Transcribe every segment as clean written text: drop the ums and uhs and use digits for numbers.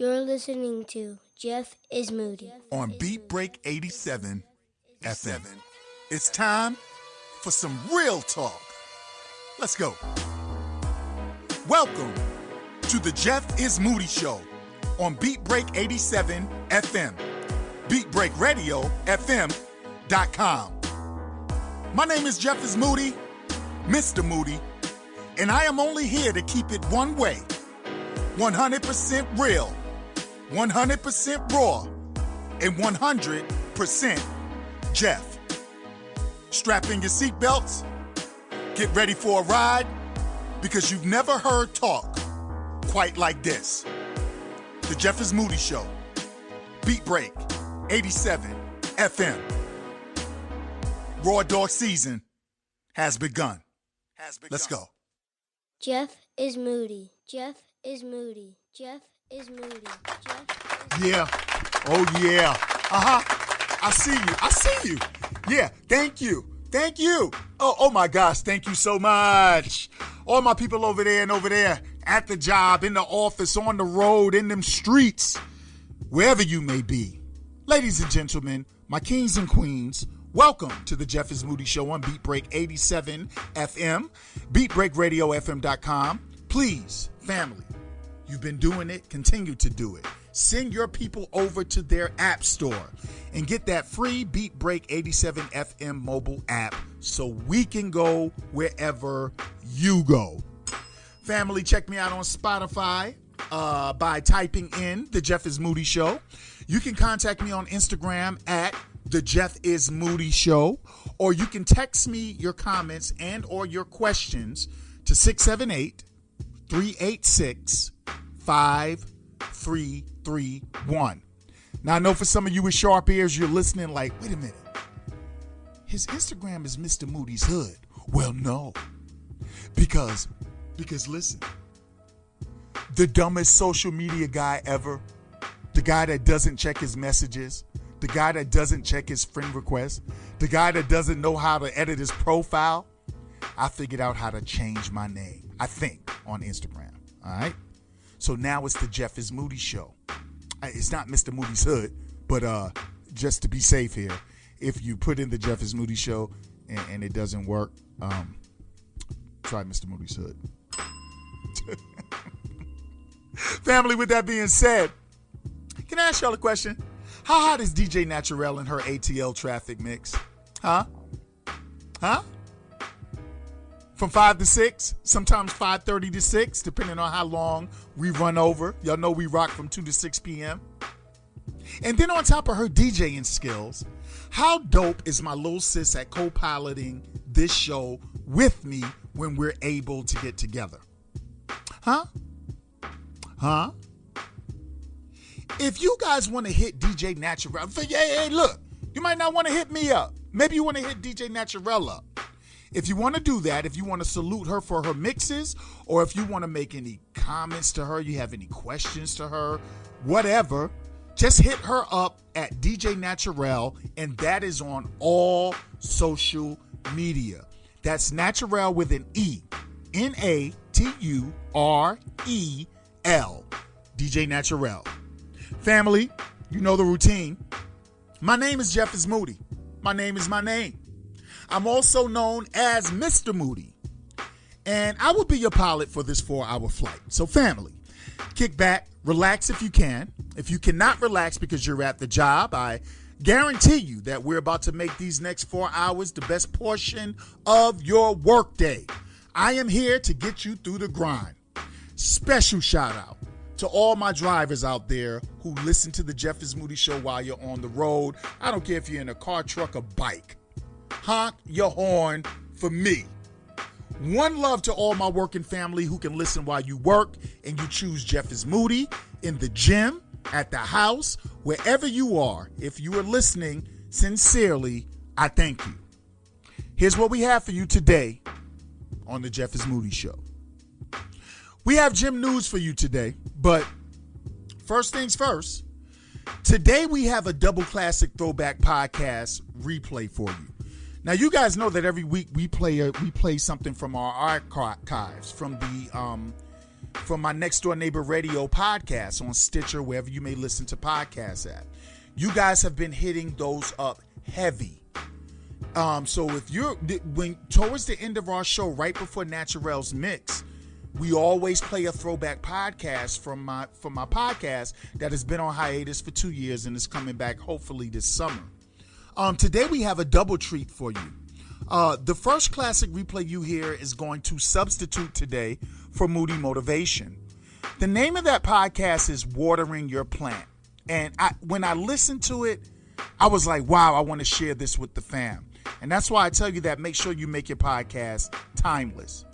You're listening to Jeff is Moody on Beat Break 87 FM. It's time for some real talk. Let's go. Welcome to the Jeff is Moody Show on Beat Break 87 FM. BeatBreakRadioFM.com. My name is Jeff is Moody, Mr. Moody, and I am only here to keep it one way. 100% real, 100% raw, and 100% Jeff. Strap in your seatbelts, get ready for a ride, because you've never heard talk quite like this. The Jeff is Moody Show, Beat Break 87 FM. Raw dog season has begun. Let's go. Jeff is Moody. Jeff is Moody. Jeff is Moody. Jeff is Yeah. Oh, yeah. I see you. Yeah. Thank you. Oh my gosh. Thank you so much. All my people over there and over there at the job, in the office, on the road, in them streets, wherever you may be. Ladies and gentlemen, my kings and queens, welcome to the Jeff is Moody Show on Beat Break 87 FM, BeatBreakRadioFM.com. Please, family, you've been doing it, continue to do it. Send your people over to their app store and get that free Beat Break 87 FM mobile app so we can go wherever you go. Family, check me out on Spotify by typing in The Jeff is Moody Show. You can contact me on Instagram at The Jeff is Moody Show, or you can text me your comments and or your questions to 678-386-5331. Now, I know for some of you with sharp ears, you're listening like, wait a minute. His Instagram is Mr. Moody's Hood. Well, no. Because listen, the dumbest social media guy ever, the guy that doesn't check his messages, the guy that doesn't check his friend requests, the guy that doesn't know how to edit his profile, I figured out how to change my name, I think, on Instagram. All right? So now it's the Jeff is Moody Show. It's not Mr. Moody's Hood, but just to be safe here, if you put in the Jeff is Moody Show and it doesn't work, try Mr. Moody's Hood. Family, with that being said, can I ask y'all a question? How hot is DJ Naturel in her ATL traffic mix? Huh? From 5 to 6, sometimes 5:30 to 6, depending on how long we run over. Y'all know we rock from 2 to 6 p.m. And then on top of her DJing skills, how dope is my little sis at co-piloting this show with me when we're able to get together? Huh? If you guys want to hit DJ Naturel, hey, look, you might not want to hit me up. Maybe you want to hit DJ Naturel up. If you want to do that, if you want to salute her for her mixes, or if you want to make any comments to her, you have any questions to her, whatever, just hit her up at DJ Naturel, and that is on all social media. That's Naturel with an E. N-A-T-U-R-E-L. DJ Naturel. Family, you know the routine. My name is Jeff is Moody. My name is my name. I'm also known as Mr. Moody. And I will be your pilot for this 4-hour flight. So family, kick back, relax if you can. If you cannot relax because you're at the job, I guarantee you that we're about to make these next 4 hours the best portion of your workday. I am here to get you through the grind. Special shout out to all my drivers out there who listen to the Jeff is Moody Show while you're on the road. I don't care if you're in a car, truck, or bike. Honk your horn for me. One love to all my working family who can listen while you work and you choose Jeff is Moody in the gym, at the house, wherever you are. If you are listening, sincerely, I thank you. Here's what we have for you today on the Jeff is Moody Show. We have gym news for you today, but first things first, today we have a double classic throwback podcast replay for you. Now, you guys know that every week we play something from our archives, from the from my Next Door Neighbor Radio podcast on Stitcher, wherever you may listen to podcasts at. You guys have been hitting those up heavy. So if when towards the end of our show, right before Naturel's mix, we always play a throwback podcast from my podcast that has been on hiatus for 2 years and is coming back hopefully this summer. Today we have a double treat for you. The first classic replay you hear is going to substitute today for Moody Motivation. The name of that podcast is Watering Your Plant. And when I listened to it, I was like, wow, I want to share this with the fam. And that's why I tell you that make sure you make your podcast timeless.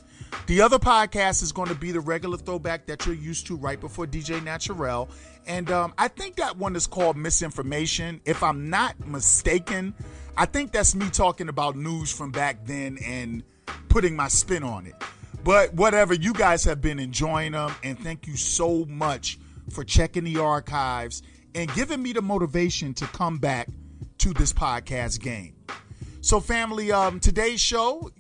The other podcast is going to be the regular throwback that you're used to right before DJ Naturel. And I think that one is called Misinformation. If I'm not mistaken, I think that's me talking about news from back then and putting my spin on it. But whatever, you guys have been enjoying them. And thank you so much for checking the archives and giving me the motivation to come back to this podcast game. So family, today's show,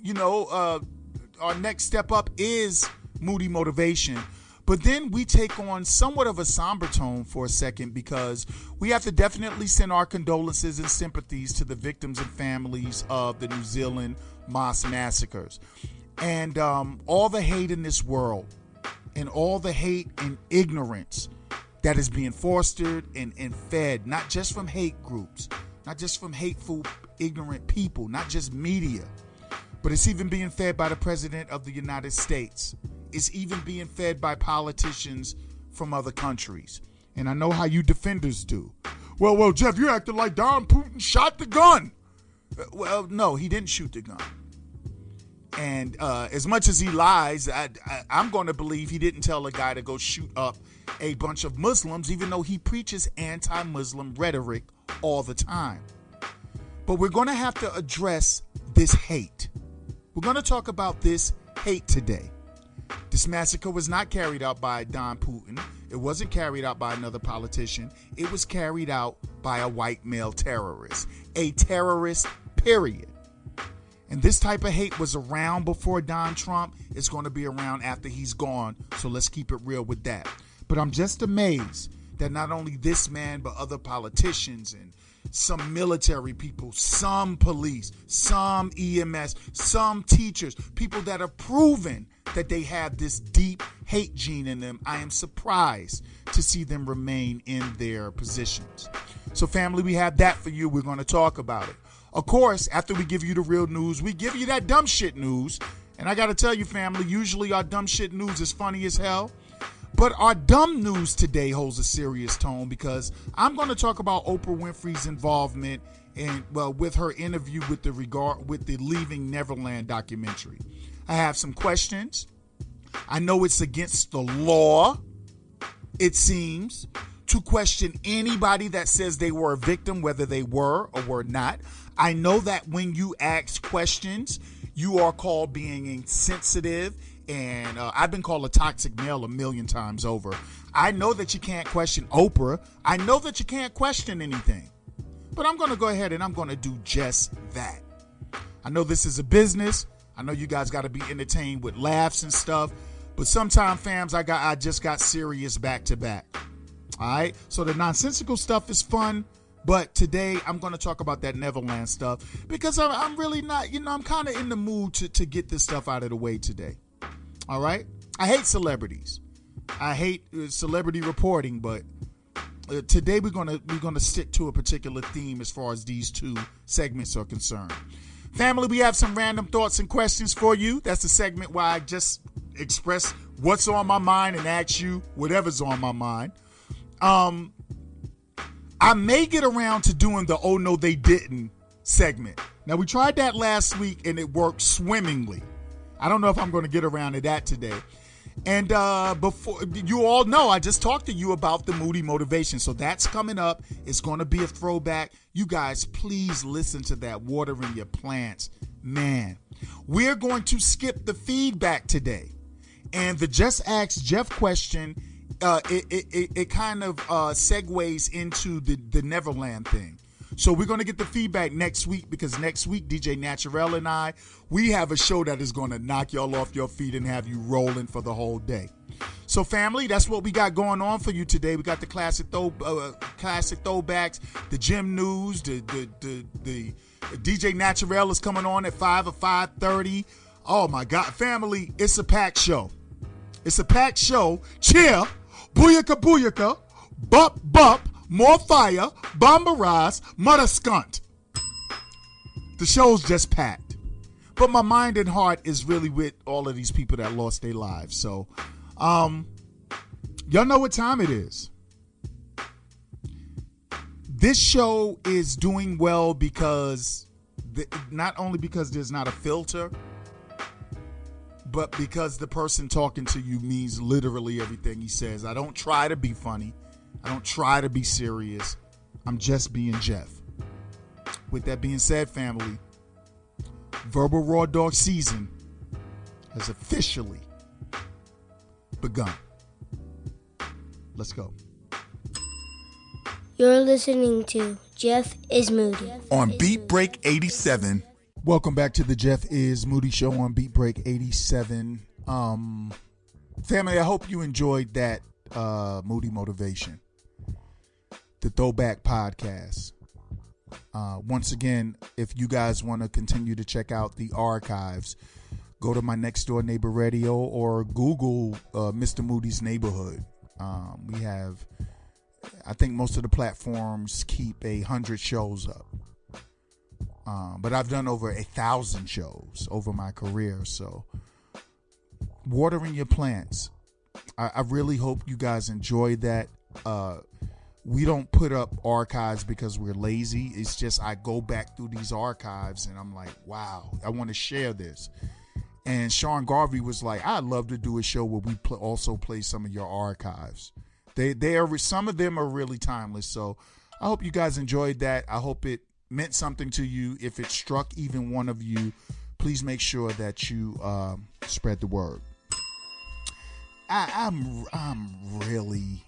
our next step up is Moody Motivation. But then we take on somewhat of a somber tone for a second because we have to definitely send our condolences and sympathies to the victims and families of the New Zealand mosque massacres. And all the hate in this world and all the hate and ignorance that is being fostered and fed, not just from hate groups, not just from hateful, ignorant people, not just media, but it's even being fed by the President of the United States. It's even being fed by politicians from other countries. And I know how you defenders do. Well, Jeff, you acted like Don Putin shot the gun. Well, no, he didn't shoot the gun. And as much as he lies, I'm going to believe he didn't tell a guy to go shoot up a bunch of Muslims, even though he preaches anti-Muslim rhetoric all the time. But we're going to have to address this hate. We're going to talk about this hate today. This massacre was not carried out by Don Putin. It wasn't carried out by another politician. It was carried out by a white male terrorist. A terrorist, period. And this type of hate was around before Donald Trump. It's going to be around after he's gone. So let's keep it real with that. But I'm just amazed that not only this man, but other politicians and some military people, some police, some EMS, some teachers, people that are proven that they have this deep hate gene in them. I am surprised to see them remain in their positions. So family, we have that for you. We're going to talk about it. Of course, after we give you the real news, we give you that dumb shit news. And I got to tell you, family, usually our dumb shit news is funny as hell. But our dumb news today holds a serious tone because I'm going to talk about Oprah Winfrey's involvement with her interview with the Leaving Neverland documentary. I have some questions. I know it's against the law, it seems, to question anybody that says they were a victim, whether they were or were not. I know that when you ask questions, you are called being insensitive, and I've been called a toxic male a million times over. I know that you can't question Oprah. I know that you can't question anything. But I'm going to go ahead and I'm going to do just that. I know this is a business. I know you guys got to be entertained with laughs and stuff. But sometimes, fams, I just got serious back to back. All right? So the nonsensical stuff is fun. But today, I'm going to talk about that Neverland stuff because I'm really not, I'm kind of in the mood to get this stuff out of the way today. All right? I hate celebrities. I hate celebrity reporting, but today we're going to stick to a particular theme as far as these two segments are concerned. Family, we have some random thoughts and questions for you. That's the segment where I just express what's on my mind and ask you whatever's on my mind. I may get around to doing the "Oh no, they didn't" segment. Now, we tried that last week and it worked swimmingly. I don't know if I'm going to get around to that today. And before you all know, I just talked to you about the Moody Motivation. So that's coming up. It's going to be a throwback. You guys, please listen to that. Watering your plants. Man, we're going to skip the feedback today. And the Just Ask Jeff question, it kind of segues into the Neverland thing. So we're going to get the feedback next week, because next week, DJ Naturel and I, we have a show that is going to knock y'all off your feet and have you rolling for the whole day. So family, that's what we got going on for you today. We got the classic throwbacks, the gym news, the DJ Naturel is coming on at 5 or 5:30. Oh my God, family, it's a packed show. It's a packed show. Cheer, booyaka booyaka, bump bump, more fire, bombaraz, mother skunt. The show's just packed. But my mind and heart is really with all of these people that lost their lives. So, y'all know what time it is. This show is doing well because, not only because there's not a filter, but because the person talking to you means literally everything he says. I don't try to be funny. I don't try to be serious. I'm just being Jeff. With that being said, family, Verbal Raw Dog season has officially begun. Let's go. You're listening to Jeff is Moody on Beat Break 87. Welcome back to the Jeff is Moody show on Beat Break 87. Family, I hope you enjoyed that Moody motivation, the throwback podcast. Once again, if you guys want to continue to check out the archives, go to my Next Door Neighbor Radio or Google Mr. Moody's Neighborhood. We have, I think most of the platforms keep 100 shows up. But I've done over 1,000 shows over my career. So watering your plants. I really hope you guys enjoy that. We don't put up archives because we're lazy. It's just I go back through these archives and I'm like, wow, I want to share this. And Sean Garvey was like, I'd love to do a show where we also play some of your archives. They are, some of them are really timeless. So I hope you guys enjoyed that. I hope it meant something to you. If it struck even one of you, please make sure that you spread the word. I'm really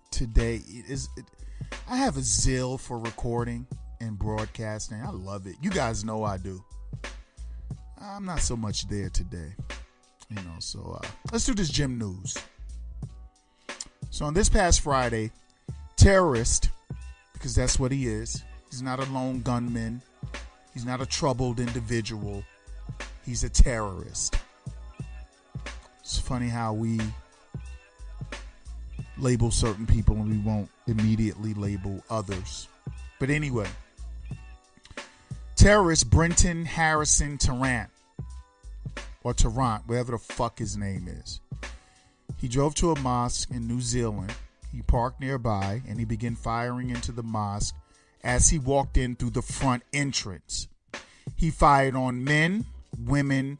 today. I have a zeal for recording and broadcasting. I love it. You guys know I do. I'm not so much there today, so let's do this gym news. So on this past Friday, terrorist, because that's what he is. He's not a lone gunman. He's not a troubled individual. He's a terrorist. It's funny how we label certain people and we won't immediately label others. But anyway, terrorist Brenton Harrison Tarrant, or Tarrant, whatever the fuck his name is. He drove to a mosque in New Zealand. He parked nearby and he began firing into the mosque as he walked in through the front entrance. He fired on men, women,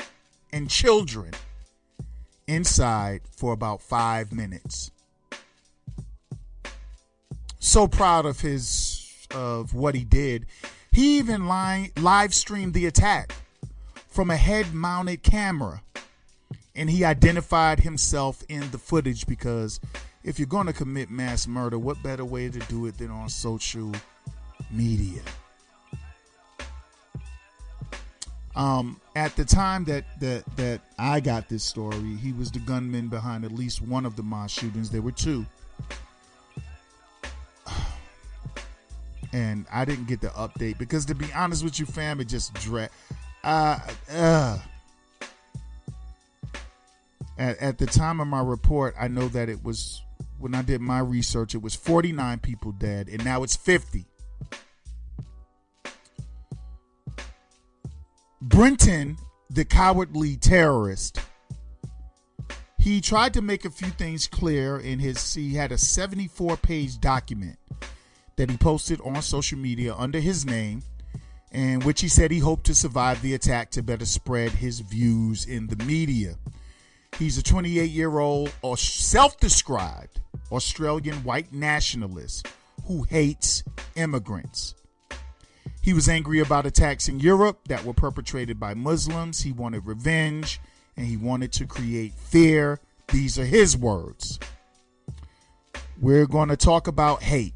and children inside for about 5 minutes. So proud of what he did. He even live streamed the attack from a head-mounted camera. And he identified himself in the footage because if you're going to commit mass murder, what better way to do it than on social media? At the time that I got this story, he was the gunman behind at least one of the mosque shootings. There were two. And I didn't get the update because, to be honest with you, fam, it just dragged. At the time of my report, I know that it was, when I did my research, it was 49 people dead, and now it's 50. Brenton, the cowardly terrorist, he tried to make a few things clear in he had a 74-page document that he posted on social media under his name, in which he said he hoped to survive the attack to better spread his views in the media. He's a 28-year-old or self-described Australian white nationalist who hates immigrants. He was angry about attacks in Europe that were perpetrated by Muslims. He wanted revenge and he wanted to create fear. These are his words. We're going to talk about hate.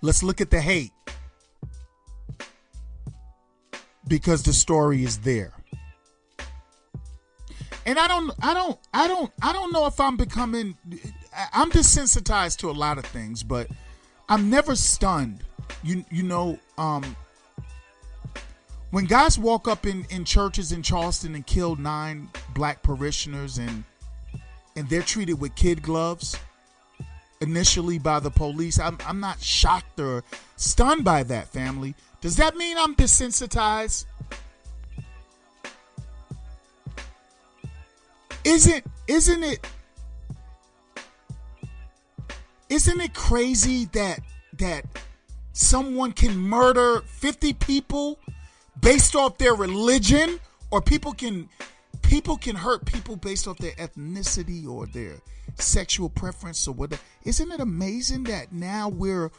Let's look at the hate, because the story is there. And I don't know if I'm desensitized to a lot of things, but I'm never stunned. When guys walk up in churches in Charleston and kill 9 black parishioners and they're treated with kid gloves initially by the police, I'm not shocked or stunned by that, family. Does that mean I'm desensitized? Isn't it crazy that someone can murder 50 people based off their religion, or people can hurt people based off their ethnicity or their sexual preference or whatever? Isn't it amazing that now we're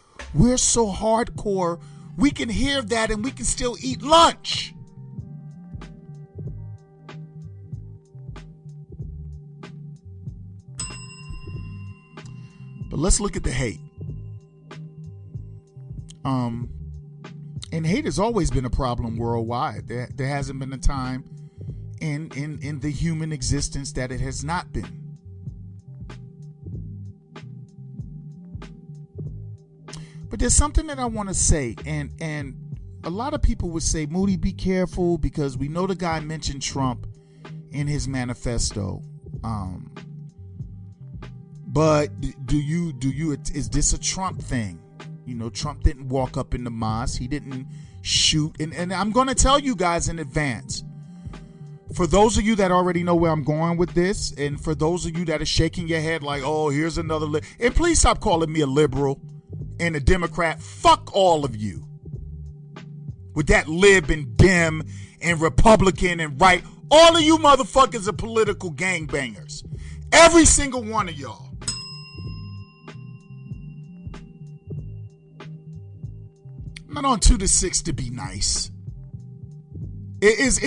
so hardcore, we can hear that and we can still eat lunch? But let's look at the hate. And hate has always been a problem worldwide. There hasn't been a time in the human existence that it has not been. But there's something that I want to say, and a lot of people would say, Moody, be careful, because we know the guy mentioned Trump in his manifesto. But is this a Trump thing? Trump didn't walk up in the mosque. He didn't shoot. And I'm going to tell you guys in advance, for those of you that already know where I'm going with this, and for those of you that are shaking your head like, oh, here's another and please stop calling me a liberal and a Democrat. Fuck all of you with that lib and dim and Republican and right. All of you motherfuckers are political gangbangers. Every single one of y'all. I'm not on 2 to 6 to be nice. Is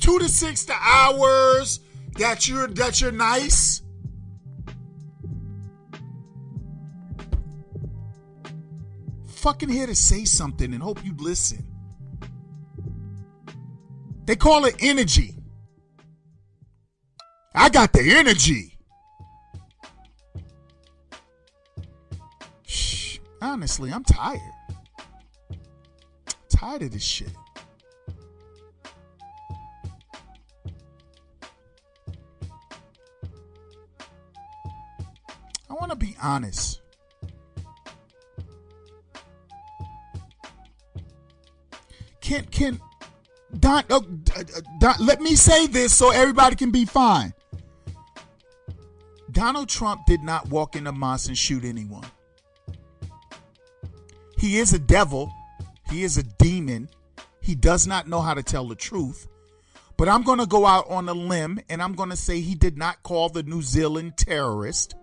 2 to 6 the hours that you're nice? Fucking here to say something and hope you listen. They call it energy. I got the energy. Shh. Honestly, I'm tired. Tired of this shit. I want to be honest. Can Don, let me say this so everybody can be fine. Donald Trump did not walk in the mosque and shoot anyone. He is a devil. He is a demon. He does not know how to tell the truth. But I'm going to go out on a limb and I'm going to say he did not call the New Zealand terrorist,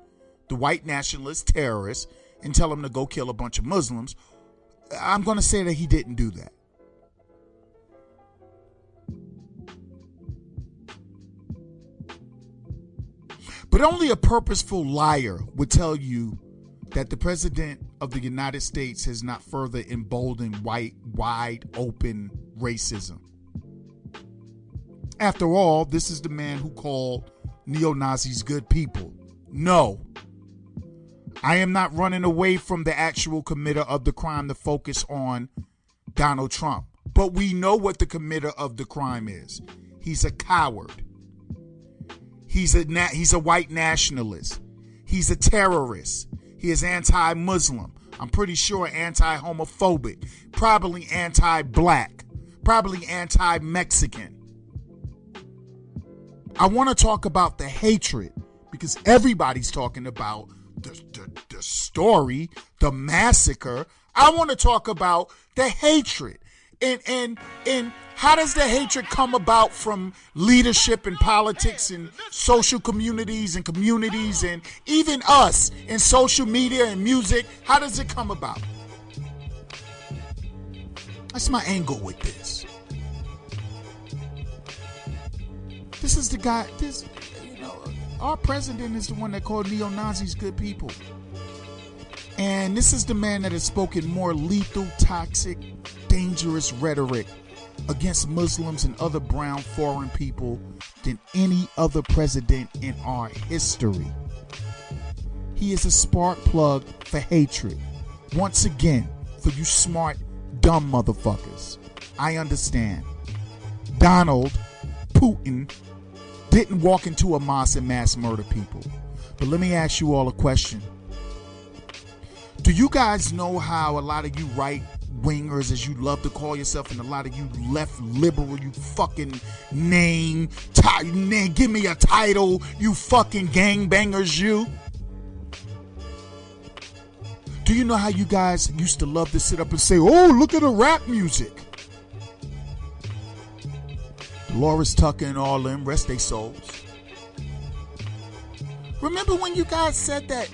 the white nationalist terrorist, and tell him to go kill a bunch of Muslims. I'm going to say that he didn't do that. But only a purposeful liar would tell you that the president of the United States has not further emboldened wide open racism. After all, this is the man who called neo-Nazis good people. No, I am not running away from the actual committer of the crime to focus on Donald Trump. But we know what the committer of the crime is. He's a coward. He's a white nationalist. He's a terrorist. He is anti-Muslim. I'm pretty sure anti-homophobic. Probably anti-black. Probably anti-Mexican. I want to talk about the hatred because everybody's talking about the story, the massacre. I want to talk about the hatred. And how does the hatred come about from leadership and politics and social communities and even us in social media and music? How does it come about? That's my angle with this. This is the guy, our president is the one that called neo-Nazis good people. And this is the man that has spoken more lethal, toxic, dangerous rhetoric against Muslims and other brown foreign people than any other president in our history. He is a spark plug for hatred. Once again, for you smart, dumb motherfuckers, I understand. Donald Putin didn't walk into a mosque and mass murder people. But let me ask you all a question. Do you guys know how a lot of you right-wingers, as you love to call yourself, and a lot of you left liberal, you fucking name, give me a title, you fucking gangbangers, you? Do you know how you guys used to love to sit up and say, oh, look at the rap music? Dolores Tucker and all them, rest their souls. Remember when you guys said that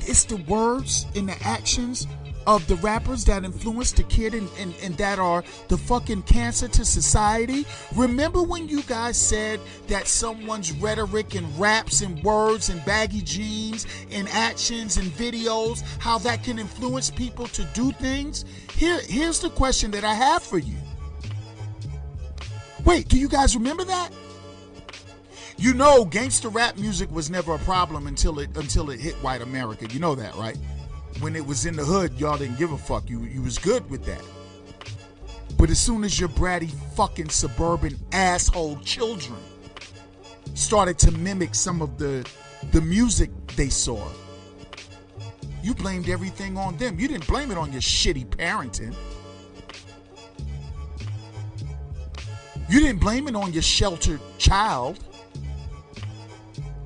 it's the words and the actions of the rappers that influence the kid and that are the fucking cancer to society? Remember when you guys said that someone's rhetoric and raps and words and baggy jeans and actions and videos, how that can influence people to do things? Here's the question that I have for you. Wait, do you guys remember that? You know, gangster rap music was never a problem until it hit white America. You know that, right? When it was in the hood, y'all didn't give a fuck. You was good with that. But as soon as your bratty fucking suburban asshole children started to mimic some of the music they saw, you blamed everything on them. You didn't blame it on your shitty parenting. You didn't blame it on your sheltered child.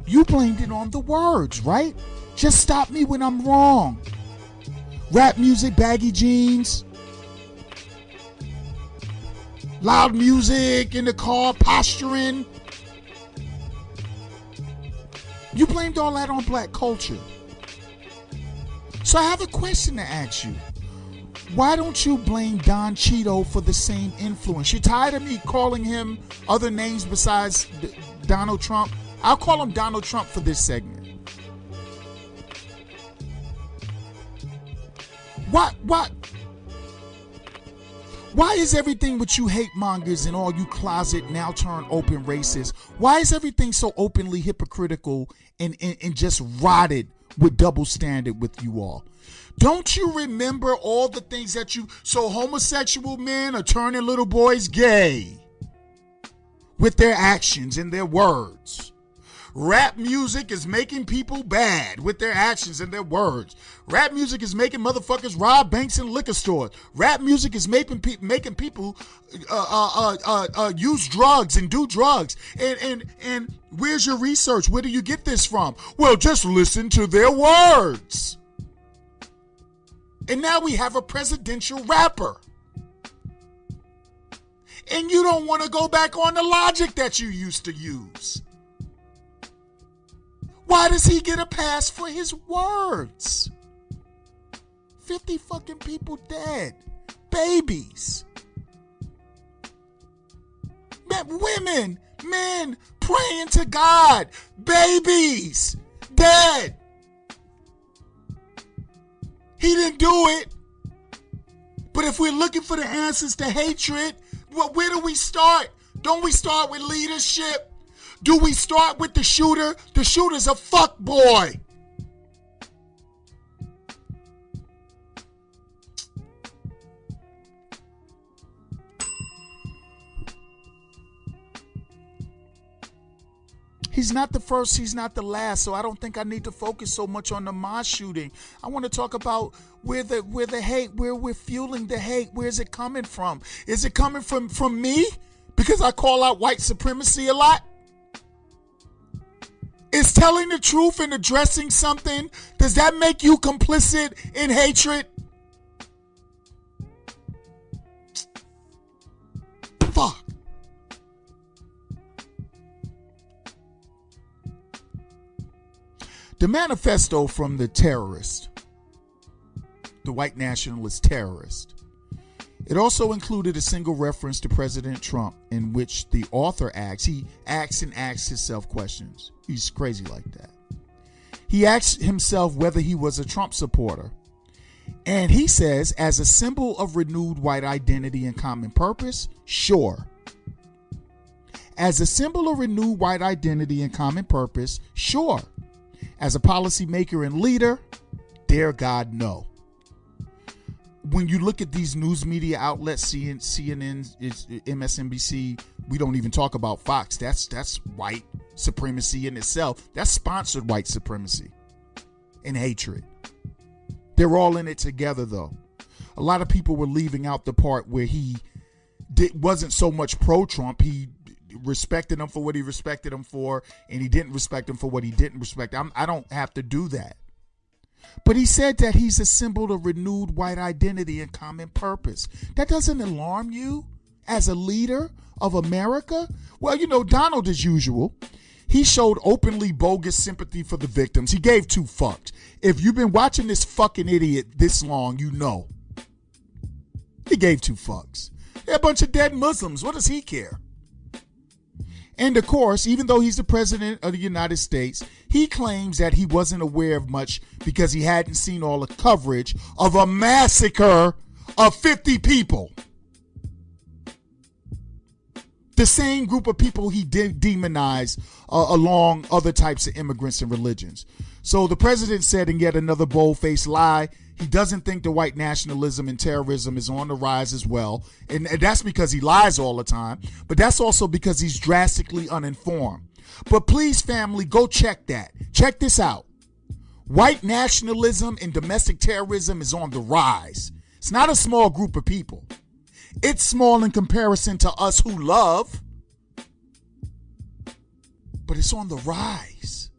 You blamed it on the words, right? Just stop me when I'm wrong. Rap music, baggy jeans, loud music in the car, posturing. You blamed all that on black culture. So I have a question to ask you. Why don't you blame Don Cheeto for the same influence? You're tired of me calling him other names besides Donald Trump? I'll call him Donald Trump for this segment. Why is everything with you hate mongers and all you closet now turn open racists? Why is everything so openly hypocritical and just rotted with double standard with you all? Don't you remember all the things that so homosexual men are turning little boys gay with their actions and their words. Rap music is making people bad with their actions and their words. Rap music is making motherfuckers rob banks and liquor stores. Rap music is making people use drugs and do drugs. And where's your research? Where do you get this from? Well, just listen to their words. And now we have a presidential rapper. And you don't want to go back on the logic that you used to use. Why does he get a pass for his words? 50 fucking people dead. Babies. Women, men praying to God. Babies dead. He didn't do it. But if we're looking for the answers to hatred, well, where do we start? Don't we start with leadership? Do we start with the shooter? The shooter's a fuck boy. He's not the first, he's not the last, so I don't think I need to focus so much on the mosque shooting. I want to talk about where the hate, where we're fueling the hate. Where's it coming from? Is it coming from me? Because I call out white supremacy a lot? Is telling the truth and addressing something, does that make you complicit in hatred? Fuck. The manifesto from the terrorist, the white nationalist terrorist, it also included a single reference to President Trump in which the author asks himself questions. He's crazy like that. He asked himself whether he was a Trump supporter. And he says, as a symbol of renewed white identity and common purpose, sure. As a symbol of renewed white identity and common purpose, sure. As a policymaker and leader, dear God, no. When you look at these news media outlets, CNN, MSNBC, we don't even talk about Fox. That's white supremacy in itself. That's sponsored white supremacy and hatred. They're all in it together, though. A lot of people were leaving out the part where he wasn't so much pro-Trump. He respected him for what he respected him for, and he didn't respect him for what he didn't respect. I don't have to do that. But he said that he's a symbol of renewed white identity and common purpose. That doesn't alarm you as a leader of America? Well, you know, Donald, as usual, he showed openly bogus sympathy for the victims. He gave two fucks. If you've been watching this fucking idiot this long, you know. He gave two fucks. They're a bunch of dead Muslims. What does he care? And of course, even though he's the president of the United States, he claims that he wasn't aware of much because he hadn't seen all the coverage of a massacre of 50 people. The same group of people he demonized along other types of immigrants and religions. So the president said in yet another bold-faced lie, he doesn't think the white nationalism and terrorism is on the rise as well. And that's because he lies all the time. But that's also because he's drastically uninformed. But please, family, go check that. Check this out. White nationalism and domestic terrorism is on the rise. It's not a small group of people. It's small in comparison to us who love. But it's on the rise.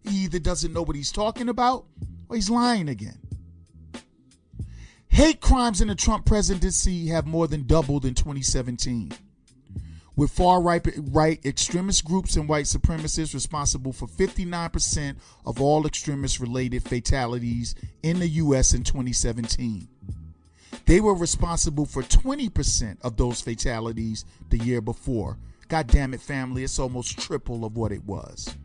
He either doesn't know what he's talking about, or he's lying again. Hate crimes in the Trump presidency have more than doubled in 2017, with far-right extremist groups and white supremacists responsible for 59% of all extremist-related fatalities in the U.S. in 2017. They were responsible for 20% of those fatalities the year before. God damn it, family, it's almost triple of what it was.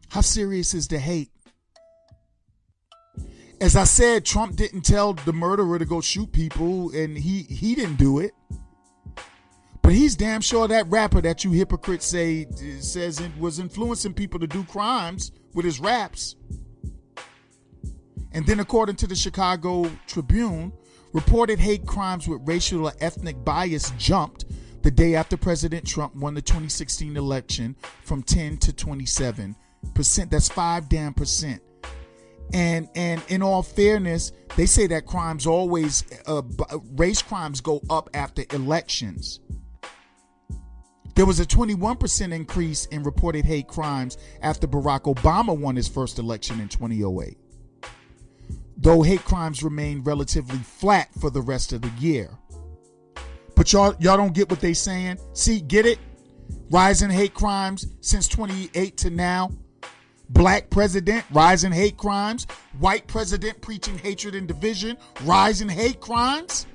How serious is the hate? As I said, Trump didn't tell the murderer to go shoot people, and he didn't do it. But he's damn sure that rapper that you hypocrites says it was influencing people to do crimes with his raps. And then according to the Chicago Tribune, reported hate crimes with racial or ethnic bias jumped the day after President Trump won the 2016 election from 10 to 27%. That's 5 damn percent. And in all fairness, they say that crimes always, race crimes go up after elections. There was a 21% increase in reported hate crimes after Barack Obama won his first election in 2008. Though hate crimes remained relatively flat for the rest of the year. But y'all don't get what they saying? See, get it? Rising hate crimes since 2008 to now. Black president, rising hate crimes. White president preaching hatred and division, rising hate crimes.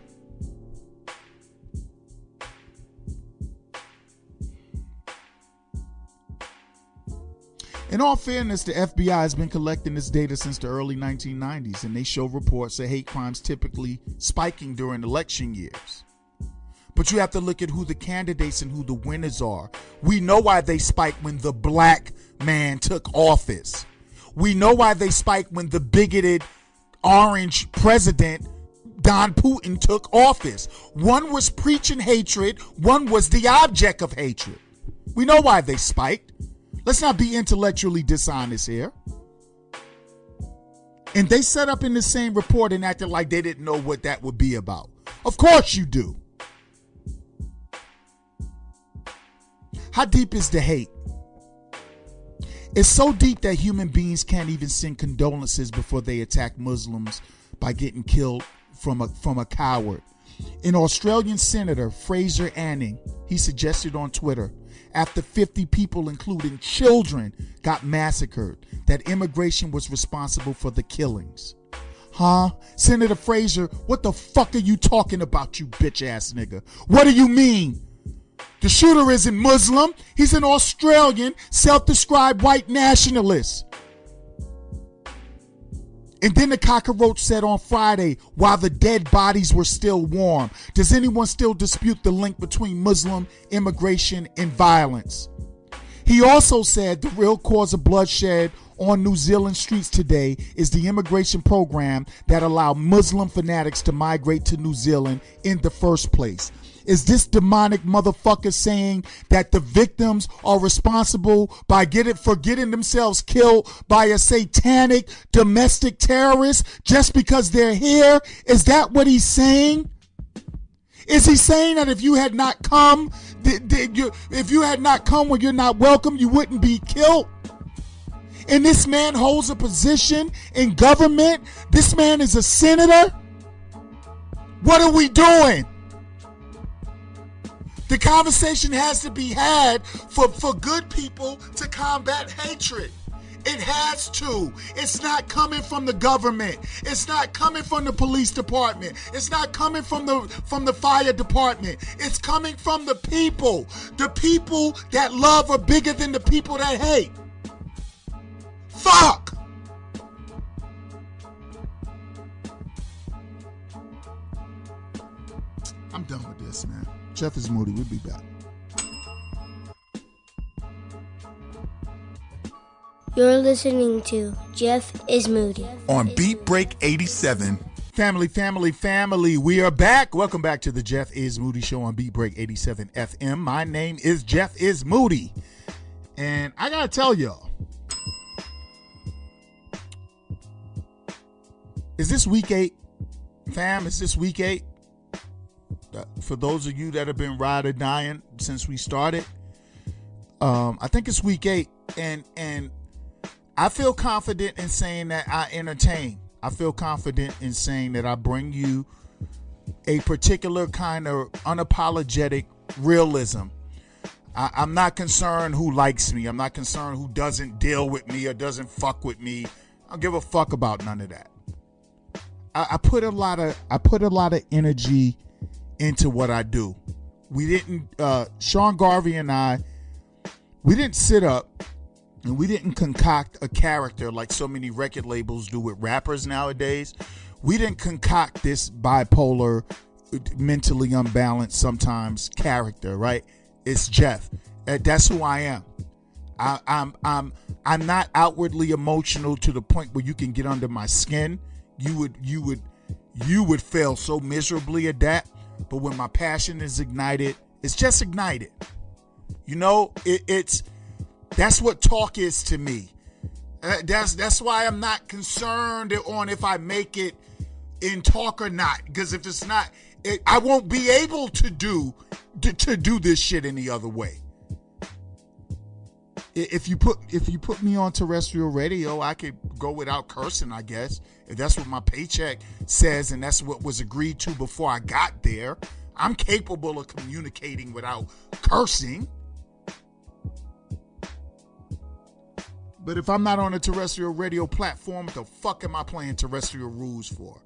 In all fairness, the FBI has been collecting this data since the early 1990s, and they show reports of hate crimes typically spiking during election years. But you have to look at who the candidates and who the winners are. We know why they spiked when the black man took office. We know why they spiked when the bigoted orange president, Don Putin, took office. One was preaching hatred. One was the object of hatred. We know why they spiked. Let's not be intellectually dishonest here. And they set up in the same report and acted like they didn't know what that would be about. Of course you do. How deep is the hate? It's so deep that human beings can't even send condolences before they attack Muslims by getting killed from a coward. An Australian senator, Fraser Anning, he suggested on Twitter, after 50 people, including children, got massacred, that immigration was responsible for the killings. Huh? Senator Fraser, what the fuck are you talking about, you bitch ass nigga? What do you mean? The shooter isn't Muslim. He's an Australian, self-described white nationalist. And then the cockroach said on Friday, while the dead bodies were still warm, does anyone still dispute the link between Muslim immigration and violence? He also said the real cause of bloodshed on New Zealand streets today is the immigration program that allowed Muslim fanatics to migrate to New Zealand in the first place. Is this demonic motherfucker saying that the victims are responsible for getting themselves killed by a satanic domestic terrorist just because they're here? Is that what he's saying? Is he saying that if you had not come, when you're not welcome, you wouldn't be killed? And this man holds a position in government. This man is a senator. What are we doing? The conversation has to be had for good people to combat hatred. It has to. It's not coming from the government. It's not coming from the police department. It's not coming from the fire department. It's coming from the people. The people that love are bigger than the people that hate. Fuck! I'm done with this, man. Jeff is Moody. We'll be back. You're listening to Jeff is Moody on Beat Break 87. Family, we are back. Welcome back to the Jeff is Moody show on Beat Break 87 FM. My name is Jeff is Moody. And I gotta tell y'all, is this week 8? Fam, is this week 8? For those of you that have been ride or dying since we started, I think it's week 8, and I feel confident in saying that I entertain. I feel confident in saying that I bring you a particular kind of unapologetic realism. I'm not concerned who likes me. I'm not concerned who doesn't deal with me or doesn't fuck with me. I don't give a fuck about none of that. I put a lot of energy into what I do. We didn't, Sean Garvey and I, we didn't sit up and we didn't concoct a character like so many record labels do with rappers nowadays. We didn't concoct this bipolar, mentally unbalanced sometimes character, right? It's Jeff. That's who I am. I'm not outwardly emotional to the point where you can get under my skin. You would fail so miserably at that. But when my passion is ignited, it's just ignited. You know, that's what talk is to me. That's why I'm not concerned on if I make it in talk or not. Because if it's not, I won't be able to do this shit any other way. If you put me on terrestrial radio, I could go without cursing, I guess. If that's what my paycheck says and that's what was agreed to before I got there, I'm capable of communicating without cursing. But if I'm not on a terrestrial radio platform, what the fuck am I playing terrestrial rules for?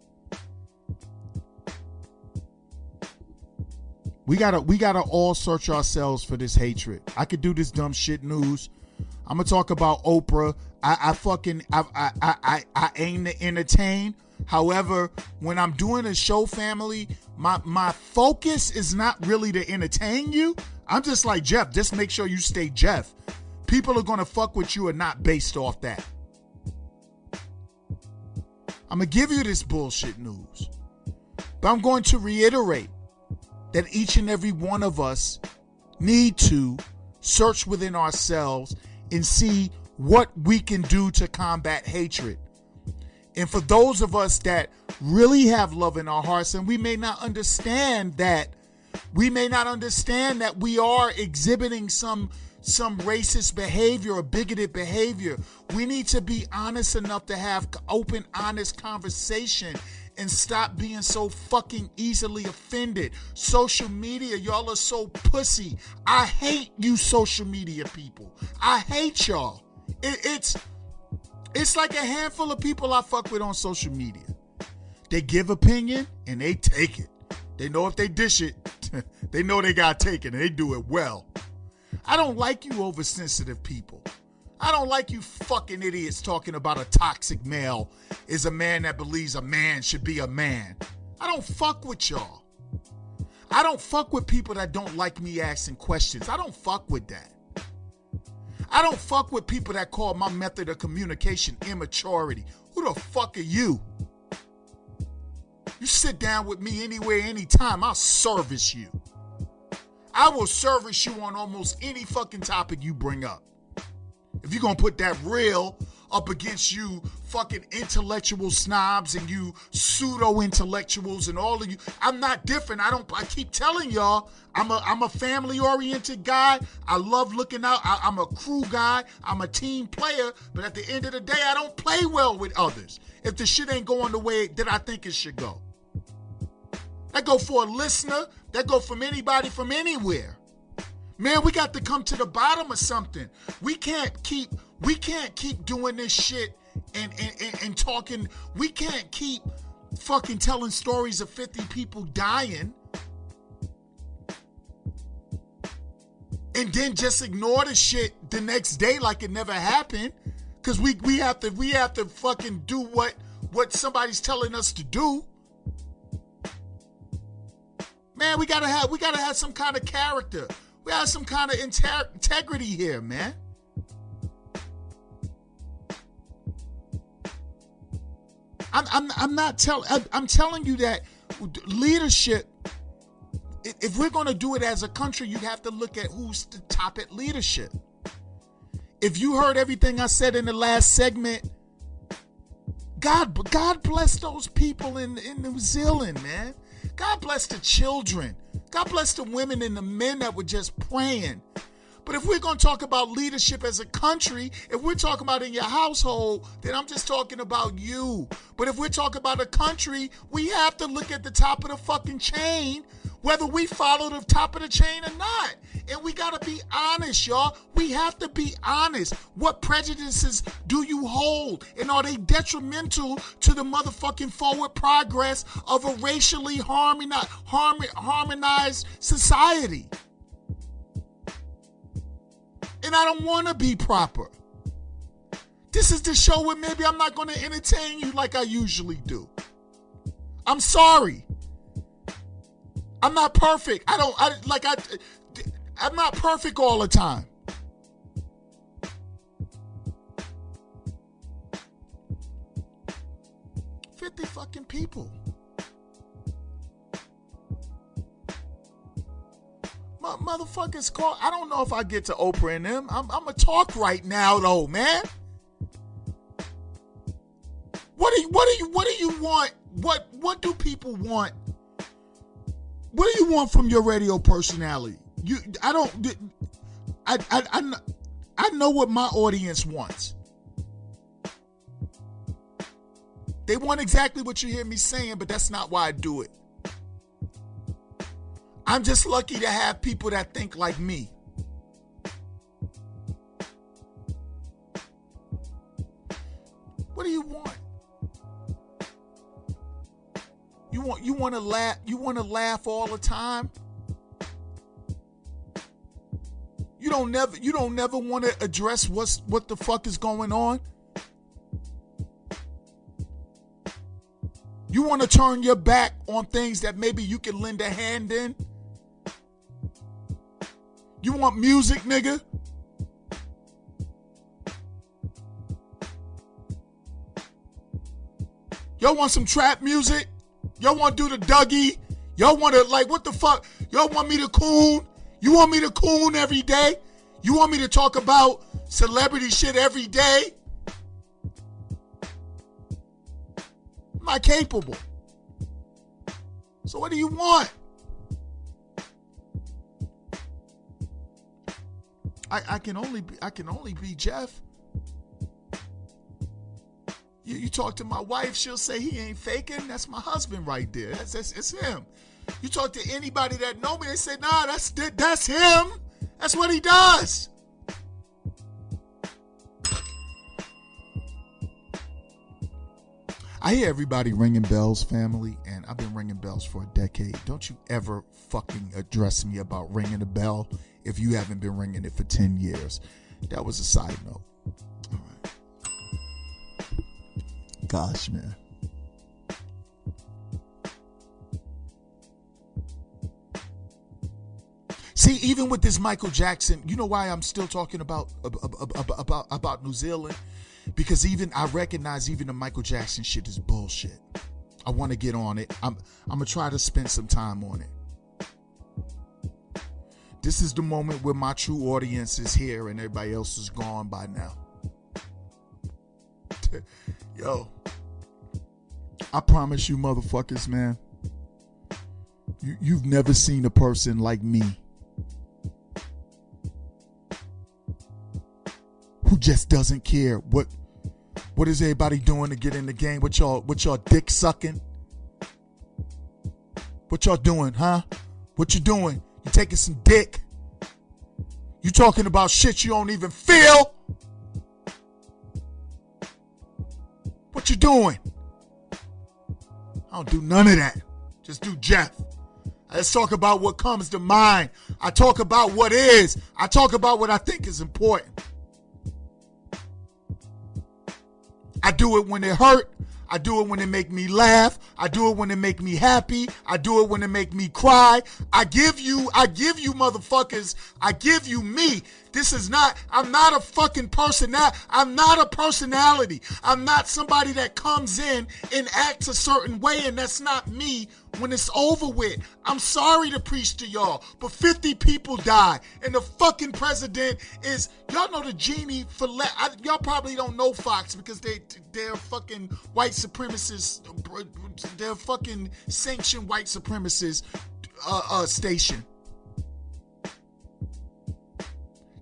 We gotta all search ourselves for this hatred. I could do this dumb shit news. I'm gonna talk about Oprah. I aim to entertain. However, when I'm doing a show, family, my focus is not really to entertain you. I'm just like, Jeff, just make sure you stay Jeff. People are gonna fuck with you and not based off that. I'm gonna give you this bullshit news, but I'm going to reiterate that each and every one of us need to search within ourselves and see what we can do to combat hatred. And for those of us that really have love in our hearts, and we may not understand that we are exhibiting some racist behavior or bigoted behavior, we need to be honest enough to have open, honest conversation and stop being so fucking easily offended. Social media, y'all are so pussy. I hate you social media people. I hate y'all. It's like a handful of people I fuck with on social media. They give opinion and they take it. They know if they dish it, They know they got taken. They do it well. I don't like you oversensitive people. I don't like you fucking idiots talking about a toxic male is a man that believes a man should be a man. I don't fuck with y'all. I don't fuck with people that don't like me asking questions. I don't fuck with that. I don't fuck with people that call my method of communication immaturity. Who the fuck are you? You sit down with me anywhere, anytime, I'll service you. I will service you on almost any fucking topic you bring up. If you're going to put that real up against you fucking intellectual snobs and you pseudo-intellectuals and all of you, I'm not different. I keep telling y'all, I'm a family-oriented guy. I love looking out. I'm a crew guy. I'm a team player. But at the end of the day, I don't play well with others if the shit ain't going the way that I think it should go. That go for a listener. That go from anybody from anywhere. Man, we got to come to the bottom of something. We can't keep doing this shit and talking. We can't keep fucking telling stories of 50 people dying and then just ignore the shit the next day like it never happened. Cause we have to fucking do what somebody's telling us to do. Man, we gotta have some kind of character. We have some kind of integrity here, man. I'm telling you that leadership, if we're going to do it as a country, you have to look at who's the top at leadership. If you heard everything I said in the last segment, God bless those people in New Zealand, man. God bless the children. God bless the women and the men that were just praying. But if we're going to talk about leadership as a country, if we're talking about in your household, then I'm just talking about you. But if we're talking about a country, we have to look at the top of the fucking chain, whether we follow the top of the chain or not. And we got to be honest, y'all. We have to be honest. What prejudices do you hold? And are they detrimental to the motherfucking forward progress of a racially harmonized society? And I don't want to be proper. This is the show where maybe I'm not going to entertain you like I usually do. I'm sorry. I'm not perfect. I'm not perfect all the time. $50 fucking people. Motherfuckers call. I don't know if I get to Oprah and them. I'm a talk right now though, man. What do you want? What do people want? What do you want from your radio personality? I know what my audience wants. They want exactly what you hear me saying, but that's not why I do it. I'm just lucky to have people that think like me. What do you want? You want to laugh? You want to laugh all the time? You don't never want to address what the fuck is going on? You want to turn your back on things that maybe you can lend a hand in? You want music, nigga? Y'all want some trap music? Y'all want to do the Dougie? Y'all want to, what the fuck? Y'all want me to coon? You want me to coon every day? You want me to talk about celebrity shit every day? I'm not capable. So what do you want? I can only be Jeff. You talk to my wife, she'll say he ain't faking. That's my husband right there. It's him. You talk to anybody that know me, they say, nah, that's him. That's what he does. I hear everybody ringing bells, family, and I've been ringing bells for a decade. Don't you ever fucking address me about ringing a bell if you haven't been ringing it for 10 years. That was a side note. All right. Gosh, man. See, even with this Michael Jackson, you know why I'm still talking about New Zealand? Because I recognize even the Michael Jackson shit is bullshit. I want to get on it. I'm gonna try to spend some time on it. This is the moment where my true audience is here and everybody else is gone by now. Yo, I promise you, motherfuckers, man. You've never seen a person like me who just doesn't care. What is everybody doing to get in the game? What y'all dick sucking? What y'all doing, huh? What you doing? You taking some dick? You talking about shit you don't even feel? What you doing? I don't do none of that. Just do Jeff. Let's talk about what comes to mind. I talk about what is. I talk about what I think is important. I do it when it hurt. I do it when it make me laugh. I do it when it make me happy. I do it when it make me cry. I give you motherfuckers. I give you me. I'm not a fucking person. I'm not a personality. I'm not somebody that comes in and acts a certain way, and that's not me when it's over with. I'm sorry to preach to y'all, but 50 people died, and the fucking president is, y'all know the genie for, y'all probably don't know Fox because they're fucking white supremacists, they're fucking sanctioned white supremacist station.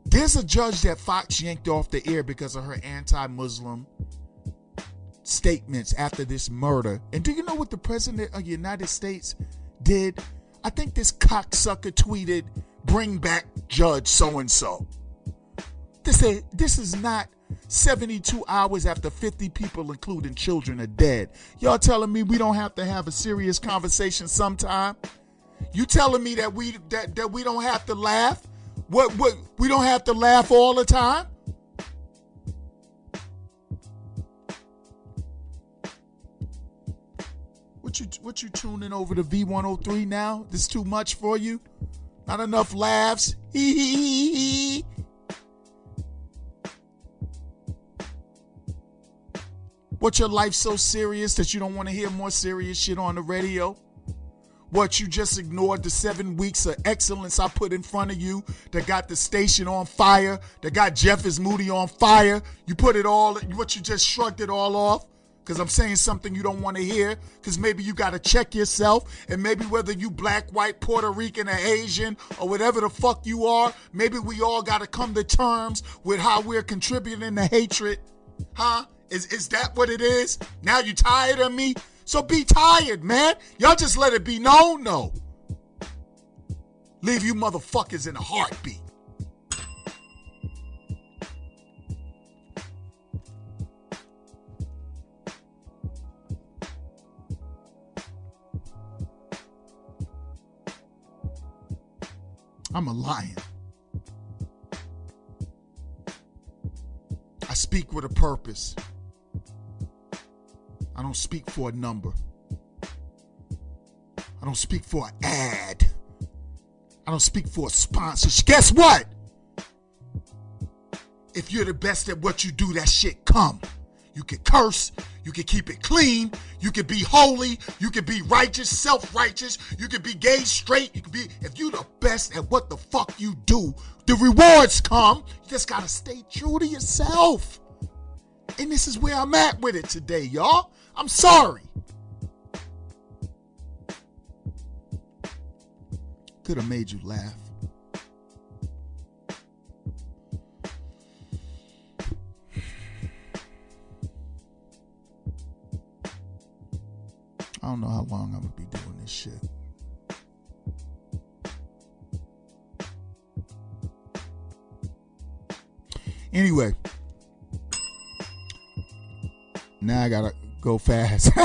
There's a judge that Fox yanked off the air because of her anti-Muslim statements after this murder. And do you know what the president of the United States did? I think this cocksucker tweeted, "Bring back Judge so-and-so." This is not 72 hours after 50 people, including children, are dead. Y'all telling me we don't have to have a serious conversation sometime? You telling me that we don't have to laugh? What we don't have to laugh all the time? What you tuning over to V103 now? This too much for you? Not enough laughs? Hee hee hee hee. What, your life so serious that you don't want to hear more serious shit on the radio? What, you just ignored the 7 weeks of excellence I put in front of you that got the station on fire, that got Jeff is Moody on fire? You put it all, what, you just shrugged it all off? Because I'm saying something you don't want to hear? Because maybe you got to check yourself, and maybe whether you black, white, Puerto Rican, or Asian, or whatever the fuck you are, maybe we all got to come to terms with how we're contributing to hatred. Huh? Is that what it is? Now you tired of me? So be tired, man. Y'all just let it be known, no. Leave you motherfuckers in a heartbeat. I'm a lion. I speak with a purpose. I don't speak for a number. I don't speak for an ad. I don't speak for a sponsorship. Guess what? If you're the best at what you do, that shit come. You can curse. You can keep it clean. You can be holy. You can be righteous, self-righteous. You can be gay, straight. You can be, if you're the best at what the fuck you do, the rewards come. You just gotta stay true to yourself. And this is where I'm at with it today, y'all. I'm sorry. Could have made you laugh. I don't know how long I'm going to be doing this shit. Anyway. Now I got to go fast.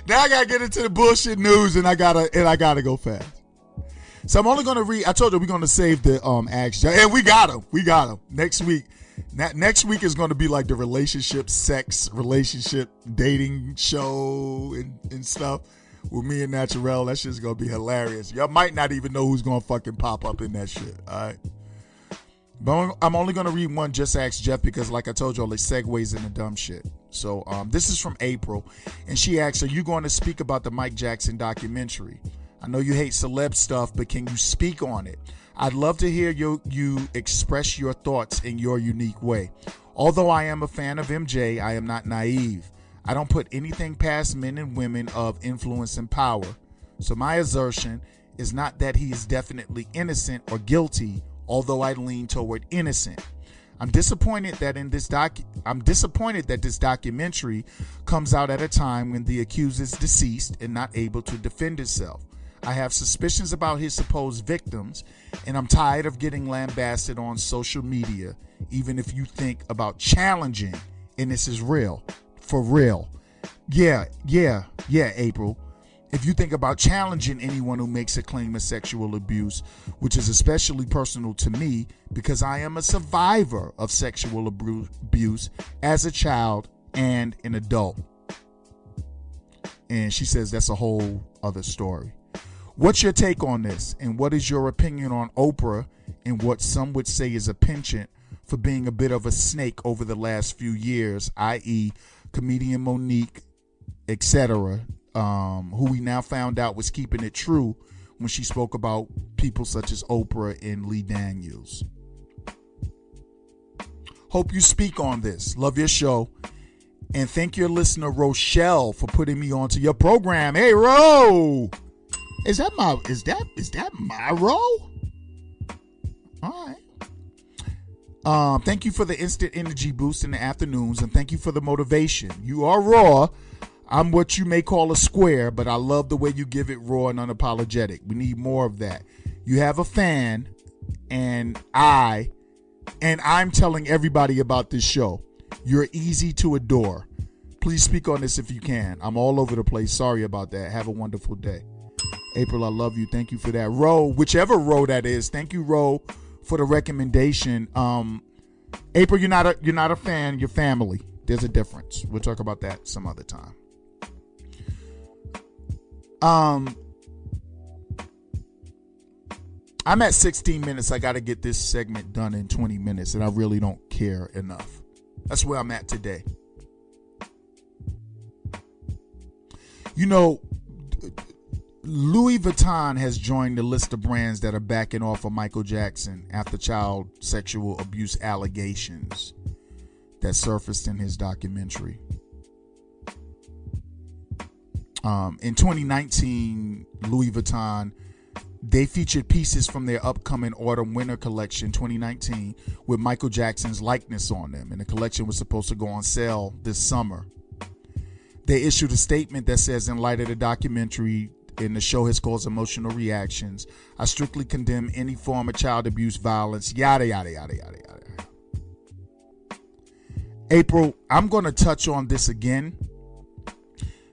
Now I gotta get into the bullshit news, and I gotta go fast. So I'm only gonna read. I told you we're gonna save the action, and we got him. Next week. Next week is gonna be like the relationship, dating show and stuff with me and Naturel. That shit's gonna be hilarious. Y'all might not even know who's gonna fucking pop up in that shit. All right. But I'm only going to read one, Just Ask Jeff, because like I told y'all, it segues into dumb shit. So this is from April, and she asks, are you going to speak about the Mike Jackson documentary? I know you hate celeb stuff, but can you speak on it? I'd love to hear you express your thoughts in your unique way. Although I am a fan of MJ, I am not naive. I don't put anything past men and women of influence and power. So my assertion is not that he is definitely innocent or guilty, although I lean toward innocent. I'm disappointed that this documentary comes out at a time when the accused is deceased and not able to defend himself. I have suspicions about his supposed victims, and I'm tired of getting lambasted on social media, even if you think about challenging, and this is real, for real. Yeah, April. If you think about challenging anyone who makes a claim of sexual abuse, which is especially personal to me because I am a survivor of sexual abuse as a child and an adult. And she says that's a whole other story. What's your take on this? And what is your opinion on Oprah and what some would say is a penchant for being a bit of a snake over the last few years, i.e. comedian Monique, etc., who we now found out was keeping it true when she spoke about people such as Oprah and Lee Daniels. Hope you speak on this. Love your show. And thank your listener Rochelle for putting me onto your program. Hey Ro! Is that my Ro? All right. Thank you for the instant energy boost in the afternoons, and thank you for the motivation. You are raw. I'm what you may call a square, but I love the way you give it raw and unapologetic. We need more of that. You have a fan, and I'm telling everybody about this show. You're easy to adore. Please speak on this if you can. I'm all over the place. Sorry about that. Have a wonderful day. April, I love you. Thank you for that. Ro, whichever Ro that is. Thank you, Ro, for the recommendation. April, you're not a fan. You're family. There's a difference. We'll talk about that some other time. I'm at 16 minutes. I got to get this segment done in 20 minutes, and I really don't care enough. That's where I'm at today. You know, Louis Vuitton has joined the list of brands that are backing off of Michael Jackson after child sexual abuse allegations that surfaced in his documentary. In 2019, Louis Vuitton, they featured pieces from their upcoming autumn-winter collection 2019 with Michael Jackson's likeness on them, and the collection was supposed to go on sale this summer. They issued a statement that says, in light of the documentary and the show has caused emotional reactions, I strictly condemn any form of child abuse, violence, yada, yada, yada, yada, yada. April, I'm going to touch on this again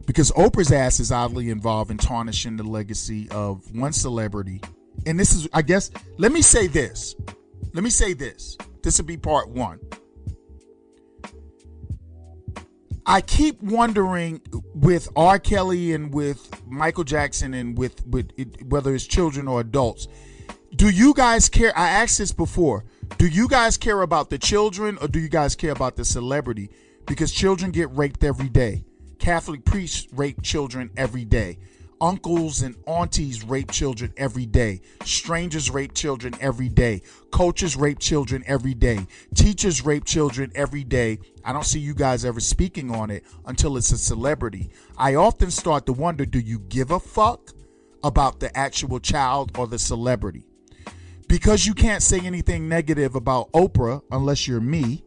because Oprah's ass is oddly involved in tarnishing the legacy of one celebrity. And this is, I guess, let me say this. This will be part one. I keep wondering with R. Kelly and with Michael Jackson and with whether it's children or adults, do you guys care? I asked this before. Do you guys care about the children or do you guys care about the celebrity? Because children get raped every day. Catholic priests rape children every day. Uncles and aunties rape children every day. Strangers rape children every day. Coaches rape children every day. Teachers rape children every day. I don't see you guys ever speaking on it until it's a celebrity. I often start to wonder, do you give a fuck about the actual child or the celebrity? Because you can't say anything negative about Oprah unless you're me,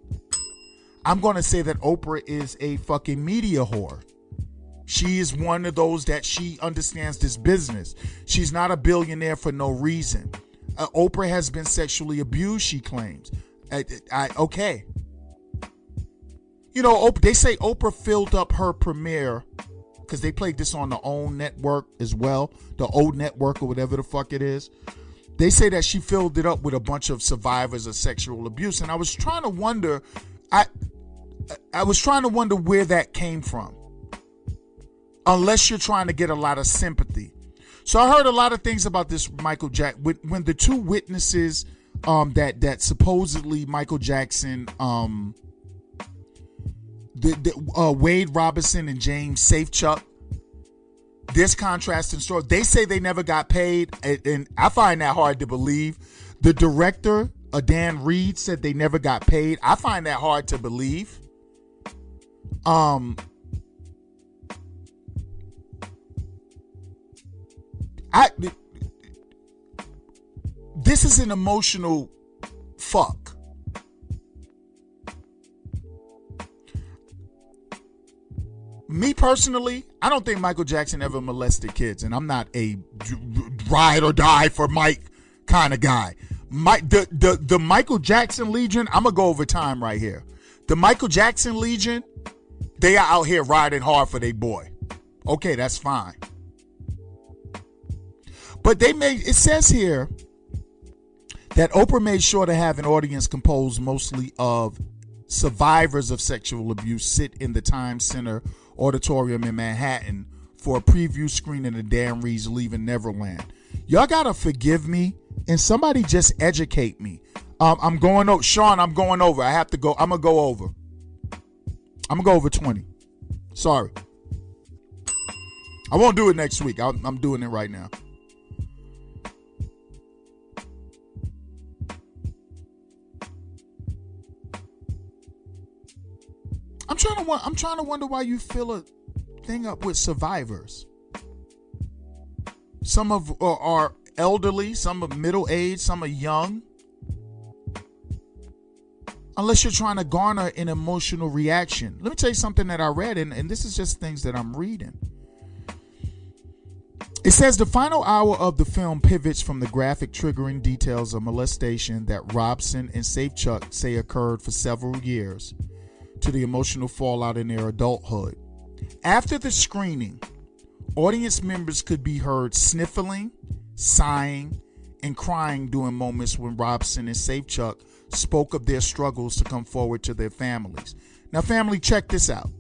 I'm going to say that Oprah is a fucking media whore. She is one of those that she understands this business. She's not a billionaire for no reason. Oprah has been sexually abused, she claims. Okay. You know, they say Oprah filled up her premiere because they played this on the OWN network as well, the old network or whatever the fuck it is. They say that she filled it up with a bunch of survivors of sexual abuse, and I was trying to wonder, I was trying to wonder where that came from. Unless you're trying to get a lot of sympathy. So I heard a lot of things about this Michael Jackson. When the two witnesses that supposedly Michael Jackson, Wade Robinson and James Safechuck, this contrasting story. They say they never got paid, and I find that hard to believe. The director, Dan Reed, said they never got paid. I find that hard to believe. This is an emotional fuck. Me personally, I don't think Michael Jackson ever molested kids, and I'm not a ride or die for Mike kind of guy. The Michael Jackson Legion, I'm gonna go over time right here. The Michael Jackson Legion, they are out here riding hard for their boy. Okay, that's fine. But it says here that Oprah made sure to have an audience composed mostly of survivors of sexual abuse sit in the Times Center Auditorium in Manhattan for a preview screening of Dan Reed's Leaving Neverland. Y'all gotta forgive me and somebody just educate me. I'm going over. Sean, I'm going over. I have to go. I'm gonna go over. I'm gonna go over 20. Sorry. I won't do it next week. I'm doing it right now. I'm trying to wonder why you fill a thing up with survivors. Some are elderly, some are middle-aged, some are young. Unless you're trying to garner an emotional reaction. Let me tell you something that I read, and this is just things that I'm reading. It says the final hour of the film pivots from the graphic triggering details of molestation that Robson and Safechuck say occurred for several years to the emotional fallout in their adulthood. After the screening, audience members could be heard sniffling, sighing, and crying during moments when Robson and Safechuck spoke of their struggles to come forward to their families. Now, family, check this out.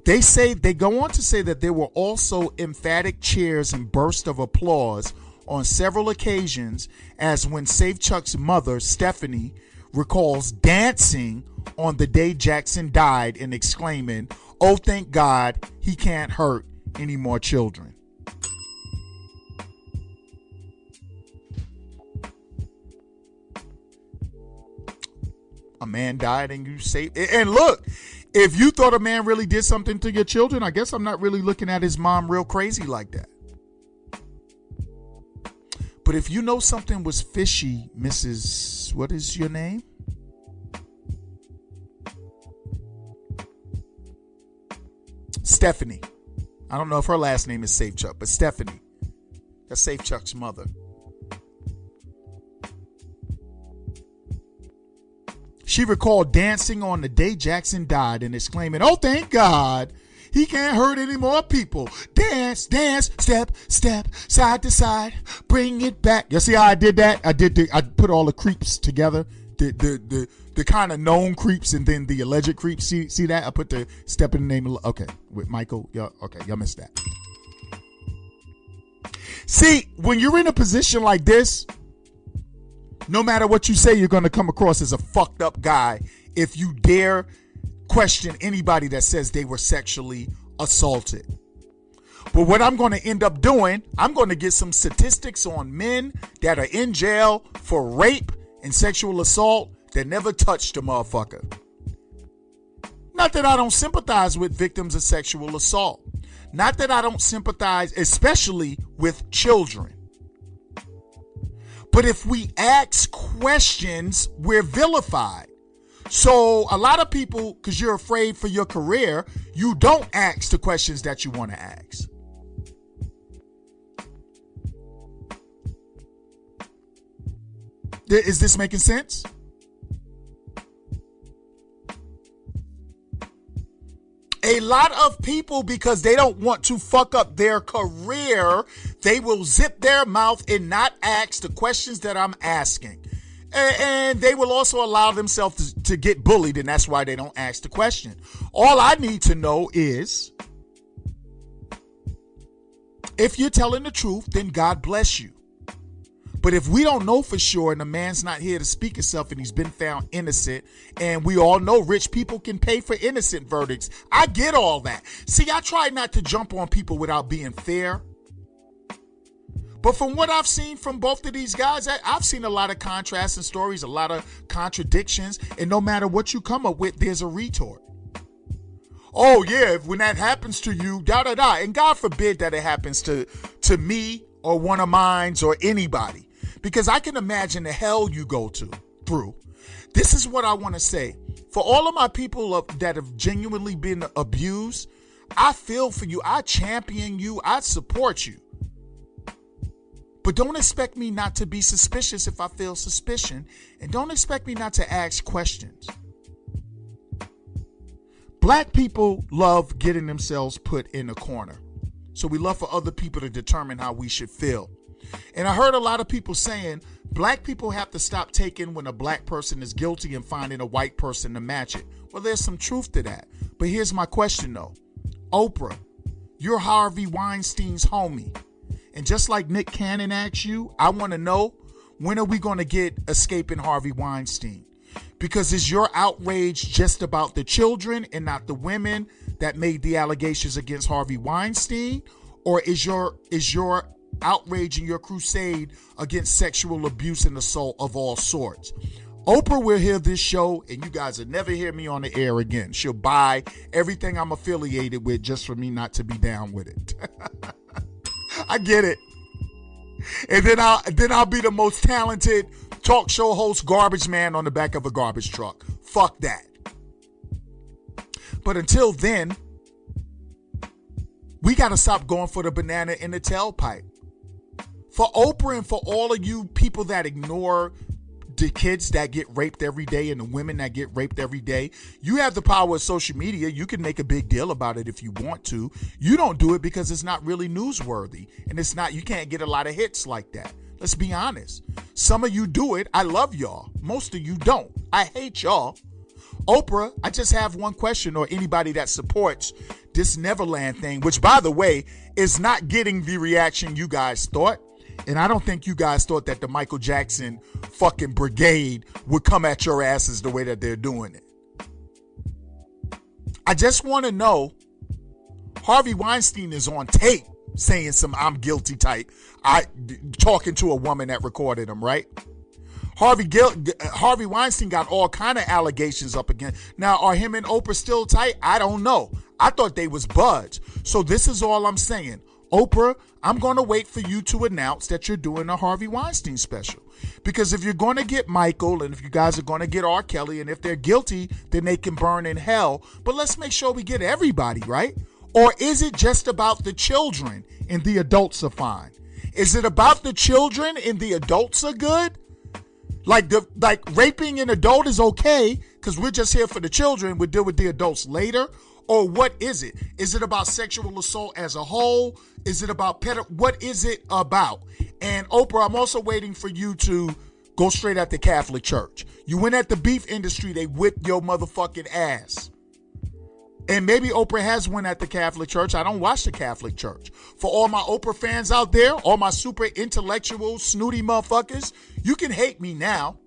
They go on to say that there were also emphatic cheers and bursts of applause on several occasions, as when Safechuck's mother, Stephanie, recalls dancing on the day Jackson died and exclaiming, "Oh, thank God he can't hurt any more children." A man died and you saved. And look, if you thought a man really did something to your children, I guess I'm not really looking at his mom real crazy like that. But if you know something was fishy, Mrs. What is your name? Stephanie. I don't know if her last name is Safechuck, but Stephanie. That's Safechuck's mother. She recalled dancing on the day Jackson died and exclaiming, "Oh, thank God he can't hurt any more people. Dance, dance, step, step, side to side, bring it back." You see how I did that? I put all the creeps together. The kind of known creeps and then the alleged creeps. See that? I put the step in the name of, okay, with Michael. Y'all missed that. See, when you're in a position like this, no matter what you say, you're going to come across as a fucked up guy if you dare question anybody that says they were sexually assaulted. But what I'm going to end up doing, I'm going to get some statistics on men that are in jail for rape and sexual assault that never touched a motherfucker. Not that I don't sympathize with victims of sexual assault. Not that I don't sympathize, especially with children. But if we ask questions, we're vilified. So a lot of people, because you're afraid for your career, you don't ask the questions that you want to ask. Is this making sense? A lot of people, because they don't want to fuck up their career, they will zip their mouth and not ask the questions that I'm asking. And they will also allow themselves to get bullied, and that's why they don't ask the question. All I need to know is, if you're telling the truth, then God bless you. But if we don't know for sure and the man's not here to speak himself and he's been found innocent, and we all know rich people can pay for innocent verdicts, I get all that. See, I try not to jump on people without being fair. But from what I've seen from both of these guys, I've seen a lot of contrasting stories, a lot of contradictions, and no matter what you come up with, there's a retort. Oh yeah, when that happens to you, da-da-da. And God forbid that it happens to me or one of mine or anybody. Because I can imagine the hell you go through. This is what I want to say. For all of my people that have genuinely been abused, I feel for you. I champion you. I support you. But don't expect me not to be suspicious if I feel suspicion. And don't expect me not to ask questions. Black people love getting themselves put in a corner. So we love for other people to determine how we should feel. And I heard a lot of people saying black people have to stop taking when a black person is guilty and finding a white person to match it. Well, there's some truth to that. But here's my question, though. Oprah, you're Harvey Weinstein's homie. And just like Nick Cannon asked you, I want to know, when are we going to get Escaping Harvey Weinstein? Because is your outrage just about the children and not the women that made the allegations against Harvey Weinstein? Or is your outrage and your crusade against sexual abuse and assault of all sorts? Oprah will hear this show, and you guys will never hear me on the air again. She'll buy everything I'm affiliated with just for me not to be down with it. I get it. And then I'll be the most talented talk show host garbage man on the back of a garbage truck. Fuck that. But until then, we got to stop going for the banana in the tailpipe. For Oprah and for all of you people that ignore the kids that get raped every day and the women that get raped every day, you have the power of social media. You can make a big deal about it if you want to. You don't do it because it's not really newsworthy. And you can't get a lot of hits like that. Let's be honest. Some of you do it. I love y'all. Most of you don't. I hate y'all. Oprah, I just have one question, or anybody that supports this Neverland thing, which, by the way, is not getting the reaction you guys thought. And I don't think you guys thought that the Michael Jackson fucking brigade would come at your asses the way that they're doing it. I just want to know, Harvey Weinstein is on tape saying some I'm guilty type. Talking to a woman that recorded him, right? Harvey Weinstein got all kind of allegations up again. Now, are him and Oprah still tight? I don't know. I thought they was buds. So this is all I'm saying. Oprah, I'm going to wait for you to announce that you're doing a Harvey Weinstein special. Because if you're going to get Michael, and if you guys are going to get R. Kelly, and if they're guilty, then they can burn in hell. But let's make sure we get everybody, right? Or is it just about the children and the adults are fine? Is it about the children and the adults are good? Like raping an adult is okay because we're just here for the children. We'll deal with the adults later. Or what is it? Is it about sexual assault as a whole? Is it about what is it about? And Oprah, I'm also waiting for you to go straight at the Catholic Church. You went at the beef industry, they whipped your motherfucking ass. And maybe Oprah has went at the Catholic Church. I don't watch the Catholic Church. For all my Oprah fans out there, all my super intellectual, snooty motherfuckers, you can hate me now,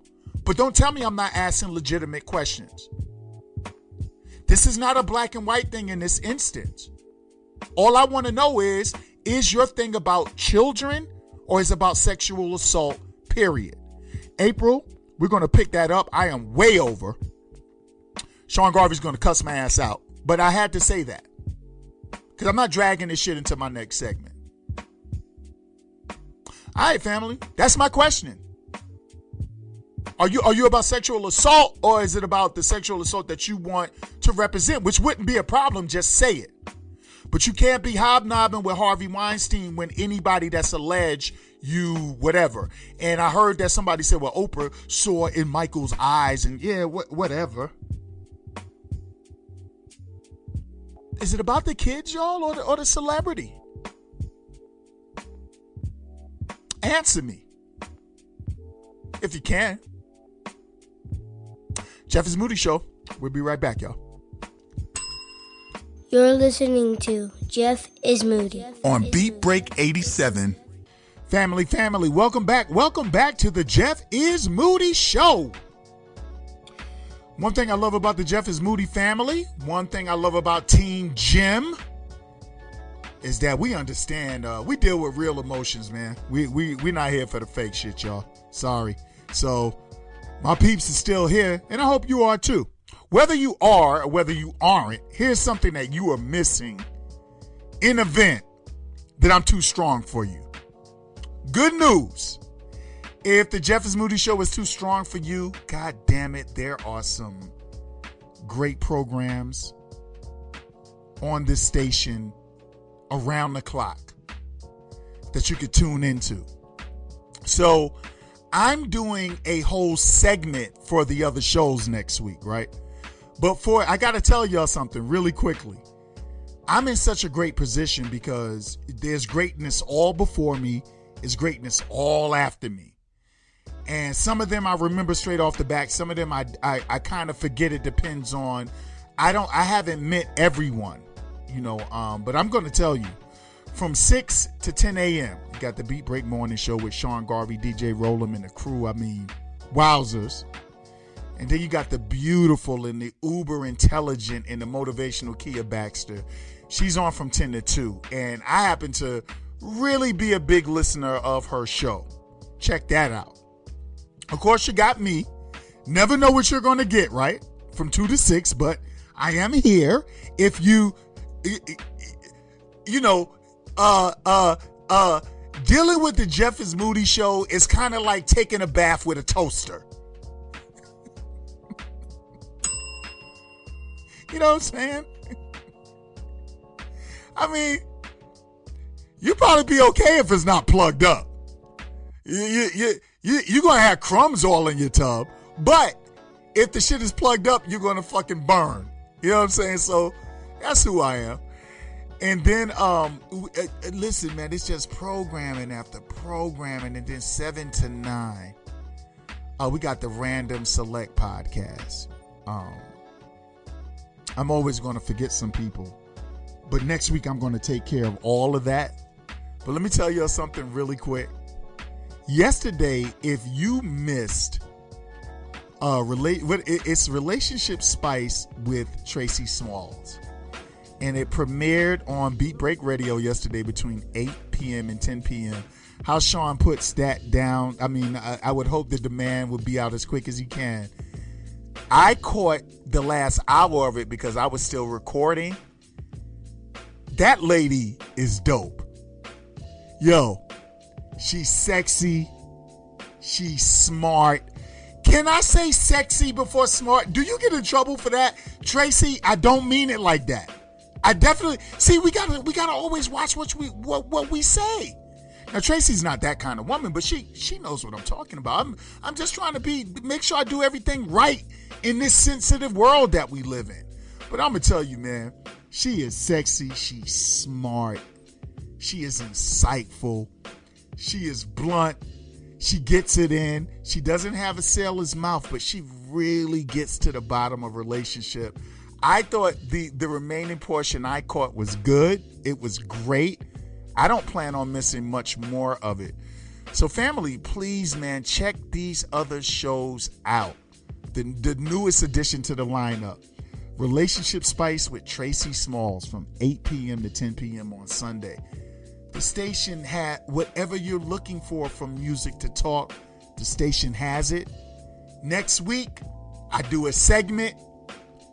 but don't tell me I'm not asking legitimate questions. This is not a black and white thing in this instance. All I want to know is your thing about children or is it about sexual assault, period? April, we're going to pick that up. I am way over. Sean Garvey's going to cuss my ass out. But I had to say that because I'm not dragging this shit into my next segment. All right, family. That's my question. Are you about sexual assault or is it about the sexual assault that you want to represent, which wouldn't be a problem. Just say it. But you can't be hobnobbing with Harvey Weinstein when anybody that's alleged you whatever. And I heard that somebody said, well, Oprah saw in Michael's eyes and yeah, whatever. Is it about the kids, y'all, or the celebrity? Answer me, if you can. Jeff is Moody Show. We'll be right back, y'all. You're listening to Jeff is Moody On Beat Break 87. Family, welcome back. Welcome back to the Jeff is Moody Show. One thing I love about the Jeff is Moody family, one thing I love about Team Jim, is that we understand, we deal with real emotions, man. We're not here for the fake shit, y'all. Sorry. So my peeps are still here, and I hope you are too. Whether you are or whether you aren't, here's something that you are missing in an event that I'm too strong for you. Good news. If the Jeff is Moody Show is too strong for you, God damn it, there are some great programs on this station around the clock that you could tune into. So I'm doing a whole segment for the other shows next week, right? But I got to tell y'all something really quickly. I'm in such a great position because there's greatness all before me, is greatness all after me. And some of them I remember straight off the back. Some of them I kind of forget. It depends on, I haven't met everyone, but I'm going to tell you, from 6 to 10 a.m., you got the Beat Break Morning Show with Sean Garvey, DJ Rollum, and the crew. I mean, wowzers. And then you got the beautiful and the uber intelligent and the motivational Kia Baxter. She's on from 10 to 2. And I happen to really be a big listener of her show. Check that out. Of course, you got me. Never know what you're going to get, right? From 2 to 6, but I am here. If you, dealing with the Jeff is Moody Show is kind of like taking a bath with a toaster. You know what I'm saying? I mean, you'll probably be okay if it's not plugged up. You're going to have crumbs all in your tub. But if the shit is plugged up, you're going to fucking burn. You know what I'm saying? So that's who I am. And then, listen, man, it's just programming after programming. And then 7 to 9, we got the Random Select podcast. I'm always going to forget some people. But next week, I'm going to take care of all of that. But let me tell you something really quick. Yesterday, if you missed it's Relationship Spice with Tracy Smalls. And it premiered on Beat Break Radio yesterday between 8 p.m. and 10 p.m. How Sean puts that down, I mean, I would hope that the man would be out as quick as he can. I caught the last hour of it because I was still recording. That lady is dope. Yo, she's sexy. She's smart. Can I say sexy before smart? Do you get in trouble for that? Tracy, I don't mean it like that. I definitely, see, we gotta always watch what we say. Now, Tracy's not that kind of woman, but she knows what I'm talking about. I'm just trying to make sure I do everything right in this sensitive world that we live in. But I'm going to tell you, man, she is sexy. She's smart. She is insightful. She is blunt. She gets it in. She doesn't have a sailor's mouth, but she really gets to the bottom of relationship. I thought the remaining portion I caught was good. It was great. I don't plan on missing much more of it. So family, please, man, check these other shows out. The newest addition to the lineup. Relationship Spice with Tracy Smalls from 8 p.m. to 10 p.m. on Sunday. The station had whatever you're looking for from music to talk. The station has it. Next week, I do a segment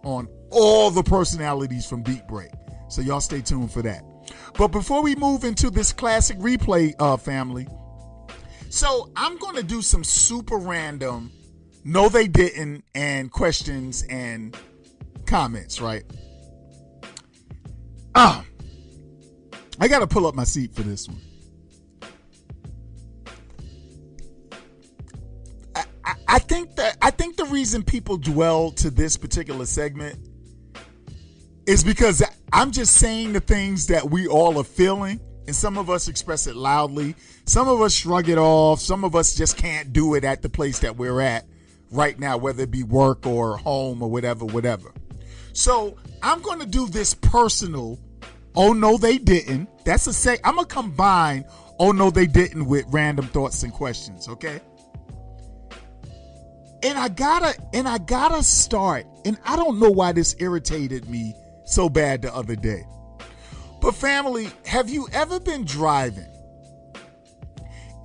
on all the personalities from Beat Break. So y'all stay tuned for that. But before we move into this classic replay, family, so I'm going to do some super random, no they didn't, and questions and comments, right? I got to pull up my seat for this one. I think the reason people dwell to this particular segment is because I'm just saying the things that we all are feeling, and some of us express it loudly. Some of us shrug it off. Some of us just can't do it at the place that we're at right now, whether it be work or home or whatever. So I'm going to do this personal, oh no they didn't. I'm going to combine oh no they didn't with random thoughts and questions, okay? And I gotta start, and I don't know why this irritated me so bad the other day. But family, have you ever been driving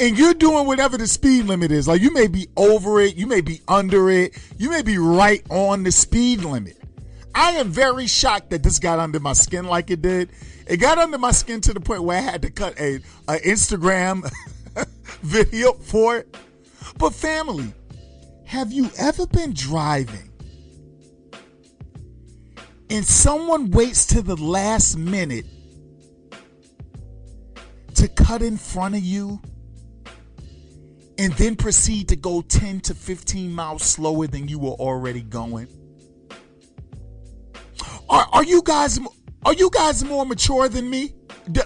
and you're doing whatever the speed limit is? Like, you may be over it, you may be under it, you may be right on the speed limit. I am very shocked that this got under my skin like it did. It got under my skin to the point where I had to cut a Instagram video for it. But family, have you ever been driving and someone waits to the last minute to cut in front of you and then proceed to go 10 to 15 miles slower than you were already going? Are you guys more mature than me? Do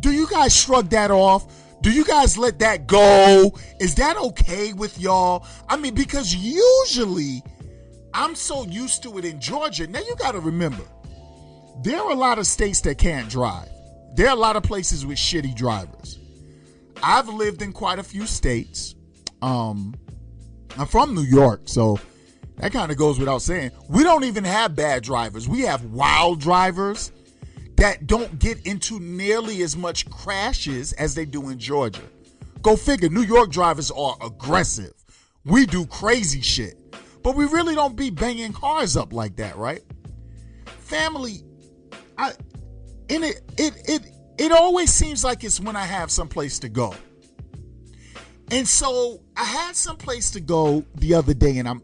you guys shrug that off? Do you guys let that go? Is that okay with y'all? I mean, because usually I'm so used to it in Georgia. Now you got to remember, there are a lot of states that can't drive. There are a lot of places with shitty drivers. I've lived in quite a few states. I'm from New York, so that kind of goes without saying. We don't even have bad drivers. We have wild drivers that don't get into nearly as much crashes as they do in Georgia. Go figure, New York drivers are aggressive. We do crazy shit. But we really don't be banging cars up like that, right? Family, it always seems like it's when I have someplace to go. And so I had someplace to go the other day, and I'm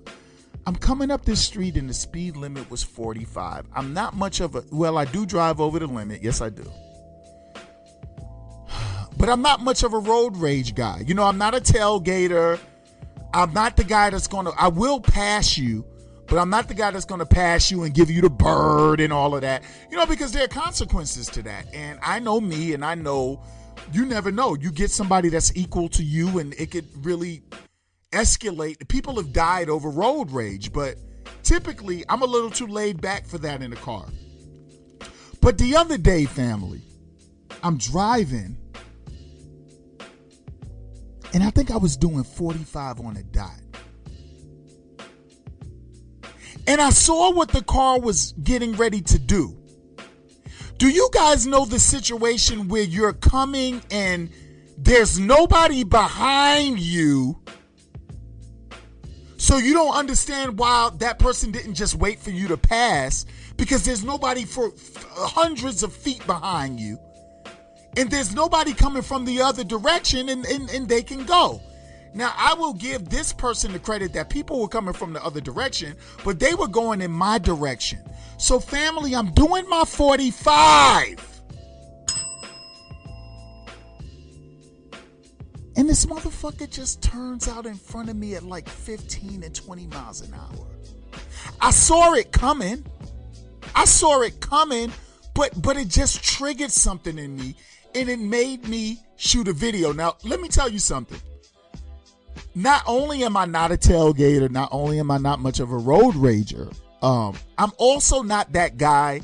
coming up this street and the speed limit was 45. I'm not much of I do drive over the limit. Yes, I do. But I'm not much of a road rage guy. You know, I'm not a tailgater. I'm not the guy I will pass you, but I'm not the guy that's going to pass you and give you the bird and all of that. You know, because there are consequences to that. And I know me, and I know you never know. You get somebody that's equal to you, and it could really escalate. People have died over road rage, but typically I'm a little too laid back for that in the car. But the other day, family, I'm driving, and I think I was doing 45 on a dot. And I saw what the car was getting ready to do. Do you guys know the situation where you're coming and there's nobody behind you? So you don't understand why that person didn't just wait for you to pass, because there's nobody for hundreds of feet behind you. And there's nobody coming from the other direction, and they can go. Now, I will give this person the credit that people were coming from the other direction, but they were going in my direction. So family, I'm doing my 45. And this motherfucker just turns out in front of me at like 15 and 20 miles an hour. I saw it coming, but it just triggered something in me, and it made me shoot a video. Now, let me tell you something. Not only am I not a tailgater, not only am I not much of a road rager, I'm also not that guy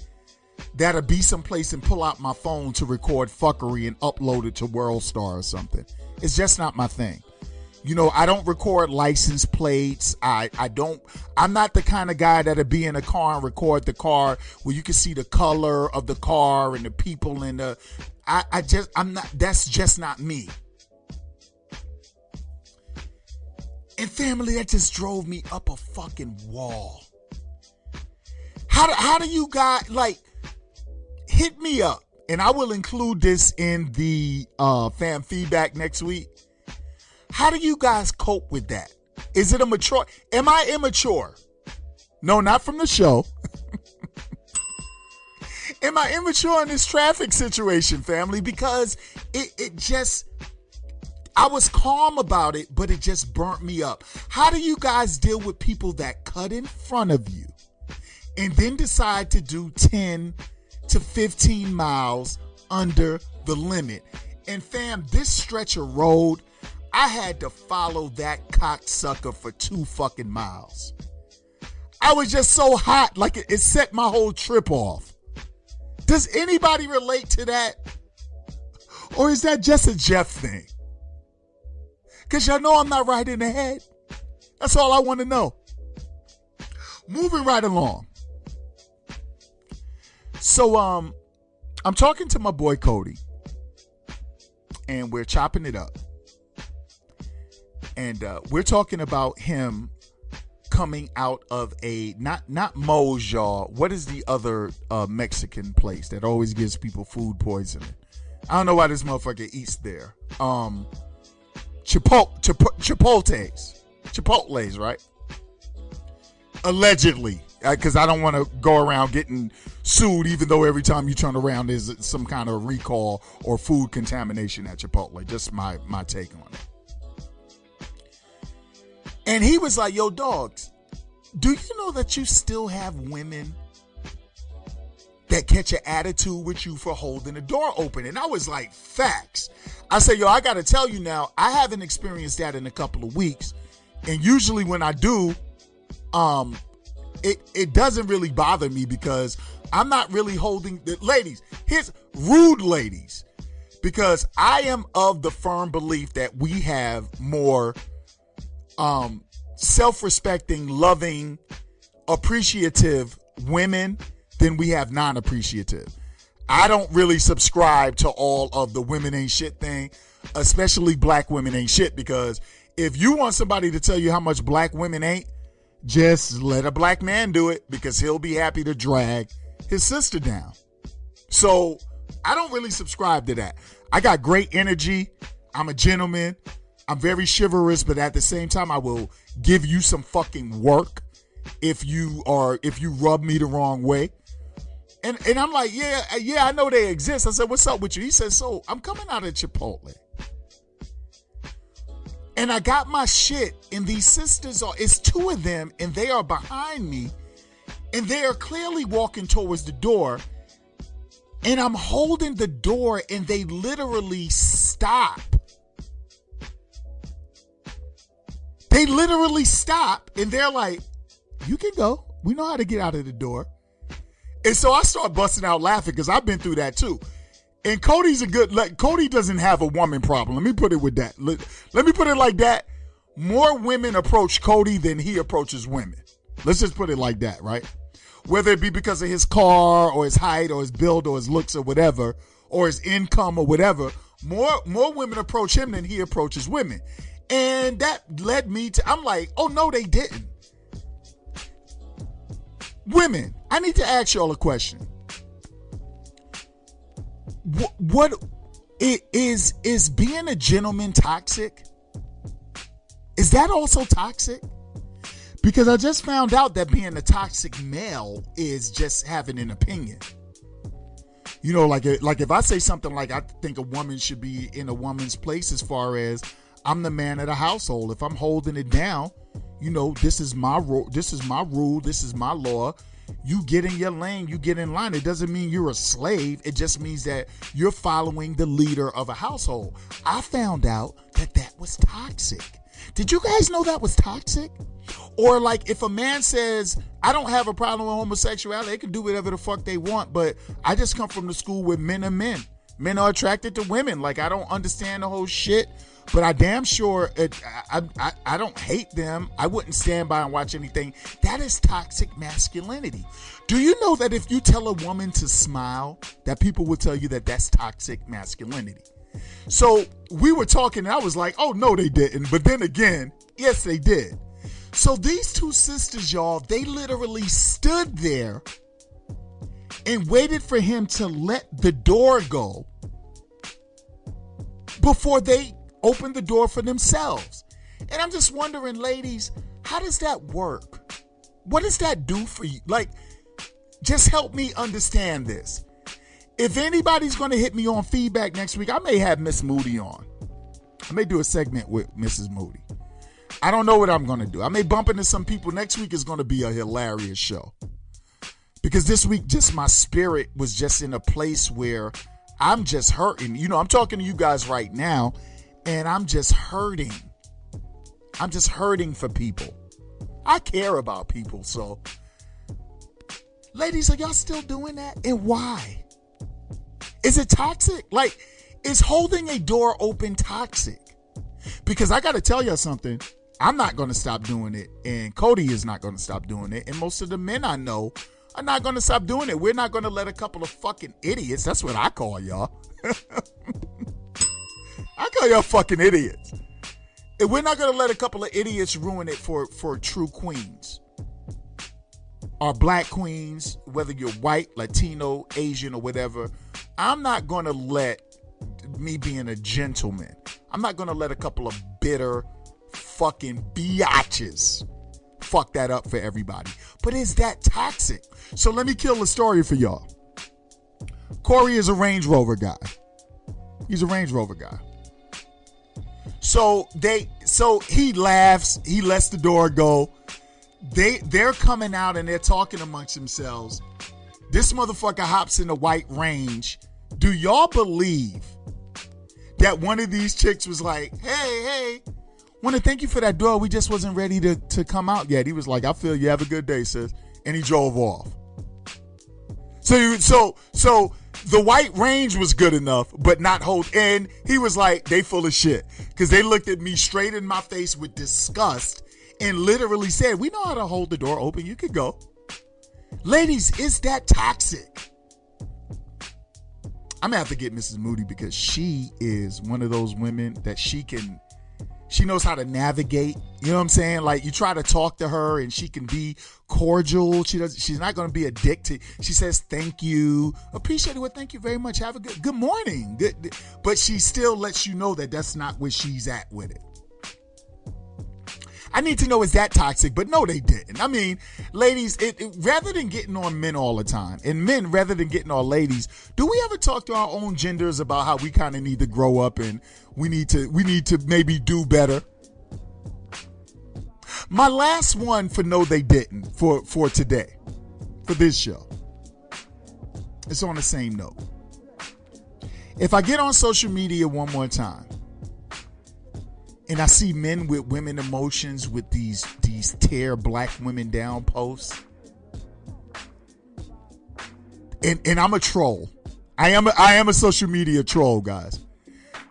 that'll be someplace and pull out my phone to record fuckery and upload it to WorldStar or something. It's just not my thing. You know, I don't record license plates. I'm not the kind of guy that'll be in a car and record the car where you can see the color of the car and the people in the, that's just not me. And family, that just drove me up a fucking wall. How do you guys, like, hit me up, and I will include this in the fan feedback next week. How do you guys cope with that? Is it am I immature? No, not from the show. Am I immature in this traffic situation, family? Because it just, I was calm about it, but it just burnt me up. How do you guys deal with people that cut in front of you and then decide to do 10 to 15 miles under the limit. And fam, this stretch of road, I had to follow that cocksucker for 2 fucking miles. I was just so hot, like it set my whole trip off. Does anybody relate to that? Or is that just a Jeff thing? Because y'all know I'm not right in the head. That's all I want to know. Moving right along. So, I'm talking to my boy Cody. And we're chopping it up. And we're talking about him coming out of a, not Moe's, y'all. What is the other Mexican place that always gives people food poisoning? I don't know why this motherfucker eats there. Chipotle's, right? Allegedly. Because I don't want to go around getting sued, even though every time you turn around there's some kind of recall or food contamination at Chipotle. Just my take on it. And he was like, yo, dogs, do you know that you still have women that catch an attitude with you for holding the door open? And I was like, facts. I said, yo, I got to tell you now, I haven't experienced that in a couple of weeks. And usually when I do, it doesn't really bother me because I'm not really holding the ladies. Here's rude ladies, because I am of the firm belief that we have more self-respecting, loving, appreciative women than we have non-appreciative. I don't really subscribe to all of the women ain't shit thing, especially black women ain't shit, because if you want somebody to tell you how much black women ain't, just let a black man do it, because he'll be happy to drag his sister down. So I don't really subscribe to that. I got great energy. I'm a gentleman. I'm very chivalrous, but at the same time, I will give you some fucking work if you rub me the wrong way. And I'm like, yeah, I know they exist. I said, what's up with you? He said, so I'm coming out of Chipotle. And I got my shit, and these sisters it's 2 of them, and they are behind me, and they are clearly walking towards the door, and I'm holding the door, and they literally stop. They literally stop, and they're like, you can go. We know how to get out of the door. And so I start busting out laughing, because I've been through that too. And Cody doesn't have a woman problem. Let me put it with that. Let me put it like that. More women approach Cody than he approaches women. Let's just put it like that, right? Whether it be because of his car or his height or his build or his looks or whatever, or his income or whatever, more women approach him than he approaches women. And that led me to, I'm like, oh no, they didn't. Women, I need to ask y'all a question. What is being a gentleman toxic? Is that also toxic? Because I just found out that being a toxic male is just having an opinion. You know, like if I say something like I think a woman should be in a woman's place as far as I'm the man of the household. If I'm holding it down, you know, this is my rule, this is my rule, this is my law. You get in your lane, you get in line. It doesn't mean you're a slave. It just means that you're following the leader of a household. I found out that was toxic. Did you guys know that was toxic? Or like if a man says, I don't have a problem with homosexuality, they can do whatever the fuck they want, but I just come from the school where men are men. Men are attracted to women. Like, I don't understand the whole shit, but I damn sure I don't hate them. I wouldn't stand by and watch anything. That is toxic masculinity. Do you know that if you tell a woman to smile, that people will tell you that that's toxic masculinity? So we were talking and I was like, oh no, they didn't. But then again, yes, they did. So these 2 sisters, y'all, they literally stood there and waited for him to let the door go before they opened the door for themselves. And I'm just wondering, ladies, how does that work? What does that do for you? Like, just help me understand this. If anybody's going to hit me on feedback next week, I may have Miss Moody on. I may do a segment with Mrs. Moody. I don't know what I'm going to do. I may bump into some people. Next week is going to be a hilarious show. because this week just my spirit was just in a place where I'm just hurting. You know, I'm talking to you guys right now, and I'm just hurting. I'm just hurting for people. I care about people, so ladies, are y'all still doing that? And why? Is it toxic? Like, is holding a door open toxic? Because I got to tell you something. I'm not going to stop doing it. And Cody is not going to stop doing it. And most of the men I know are not going to stop doing it. We're not going to let a couple of fucking idiots. That's what I call y'all. I call y'all fucking idiots. And we're not going to let a couple of idiots ruin it for true queens. Or black queens, whether you're white, Latino, Asian, or whatever. I'm not going to let me being a gentleman. I'm not going to let a couple of bitter fucking biatches fuck that up for everybody. But is that toxic? So let me kill the story for y'all. Corey is a Range Rover guy. He's a Range Rover guy. So he laughs. He lets the door go. They're coming out and they're talking amongst themselves. This motherfucker hops in the white Range. Do y'all believe that one of these chicks was like, hey, want to thank you for that door. We just wasn't ready to come out yet. He was like, I feel you. Have a good day, sis. And he drove off. So the white Range was good enough, but not hold. And he was like, they full of shit. Because they looked at me straight in my face with disgust and literally said, we know how to hold the door open. You could go. Ladies, is that toxic? I'm going to have to get Mrs. Moody because she is one of those women that she knows how to navigate. You know what I'm saying? Like, you try to talk to her and she can be cordial. She's not going to be a dick to. She says, thank you. Appreciate it. Well, thank you very much. Have a good morning. Good. But she still lets you know that that's not where she's at with it. I need to know, is that toxic? But no, they didn't. I mean, ladies, rather than getting on men all the time, and men, rather than getting on ladies, do we ever talk to our own genders about how we kind of need to grow up and we need to maybe do better? My last one for no, they didn't for today, for this show. It's on the same note. If I get on social media one more time, and I see men with women emotions with these tear black women down posts. And I'm a troll. I am a social media troll, guys.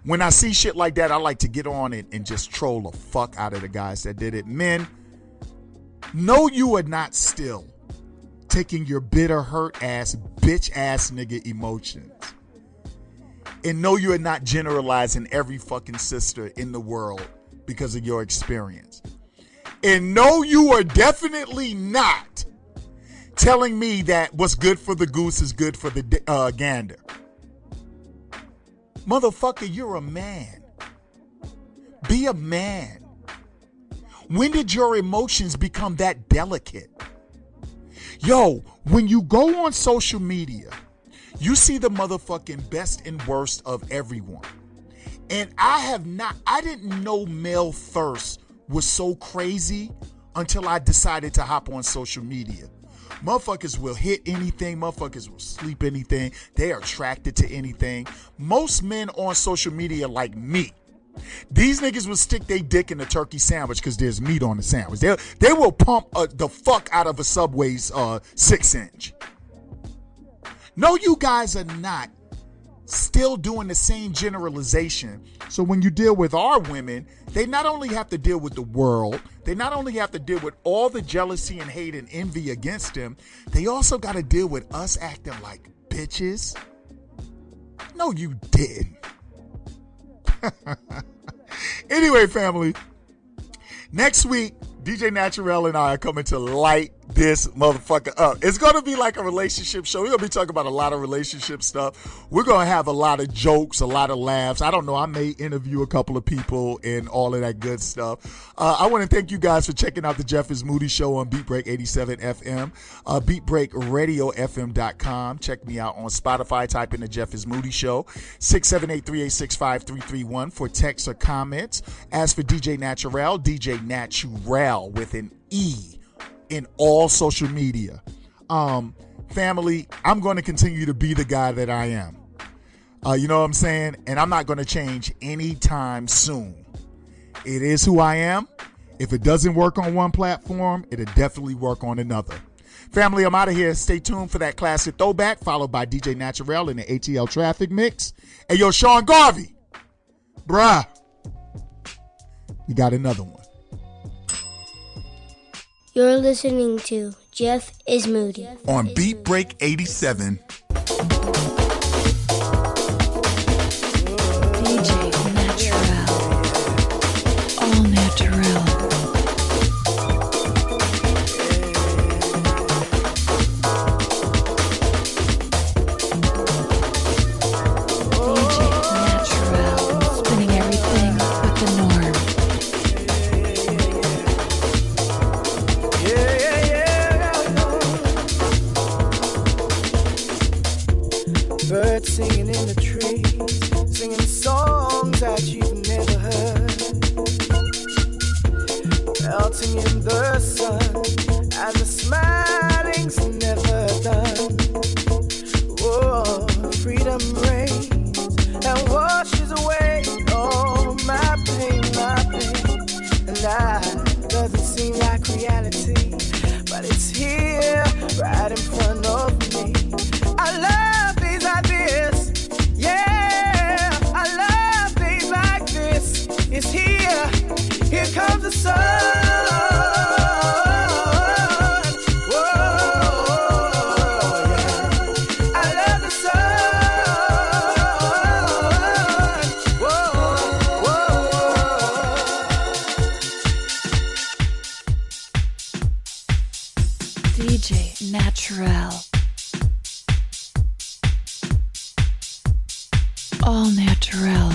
When I see shit like that, I like to get on it and just troll the fuck out of the guys that did it. Men, no, you are not still taking your bitter, hurt ass, bitch ass nigga emotions. And no, you are not generalizing every fucking sister in the world because of your experience. And no, you are definitely not telling me that what's good for the goose is good for the gander. Motherfucker, you're a man. Be a man. When did your emotions become that delicate? Yo, when you go on social media, you see the motherfucking best and worst of everyone. And I didn't know male thirst was so crazy until I decided to hop on social media. Motherfuckers will hit anything. Motherfuckers will sleep anything. They are attracted to anything. Most men on social media like me. These niggas will stick their dick in a turkey sandwich because there's meat on the sandwich. They will pump the fuck out of a Subway's 6-inch. No, you guys are not still doing the same generalization. So when you deal with our women, they not only have to deal with the world, they not only have to deal with all the jealousy and hate and envy against them, they also got to deal with us acting like bitches. No, you didn't. Anyway, family, next week, DJ Naturel and I are coming to light this motherfucker up. It's going to be like a relationship show. We're going to be talking about a lot of relationship stuff. We're going to have a lot of jokes, a lot of laughs. I don't know. I may interview a couple of people and all of that good stuff. I want to thank you guys for checking out the Jeff is Moody show on Beatbreak 87 FM, BeatBreakRadioFM.com. Check me out on Spotify. Type in the Jeff is Moody show, 678-386-5331 for texts or comments. As for DJ Naturel, DJ Naturel with an E in all social media. Family, I'm going to continue to be the guy that I am. You know what I'm saying? And I'm not going to change anytime soon. It is who I am. If it doesn't work on one platform, it'll definitely work on another. Family, I'm out of here. Stay tuned for that classic throwback, followed by DJ Naturel in the ATL Traffic Mix. Hey, yo, Sean Garvey. Bruh. We got another one. You're listening to Jeff is Moody. On Beat Break 87. DJ Naturel. All Naturel. Singing in the trees, singing songs that you've never heard, melting in the sun, and the smiling's never done. Oh, freedom reigns and washes away all my pain, and that doesn't seem like reality, but it's here, right in front of me. I love these like this, yeah, I love things like this. It's here, here comes the sun. Whoa, yeah. I love the sun. Whoa, whoa. DJ Naturel. All Naturel.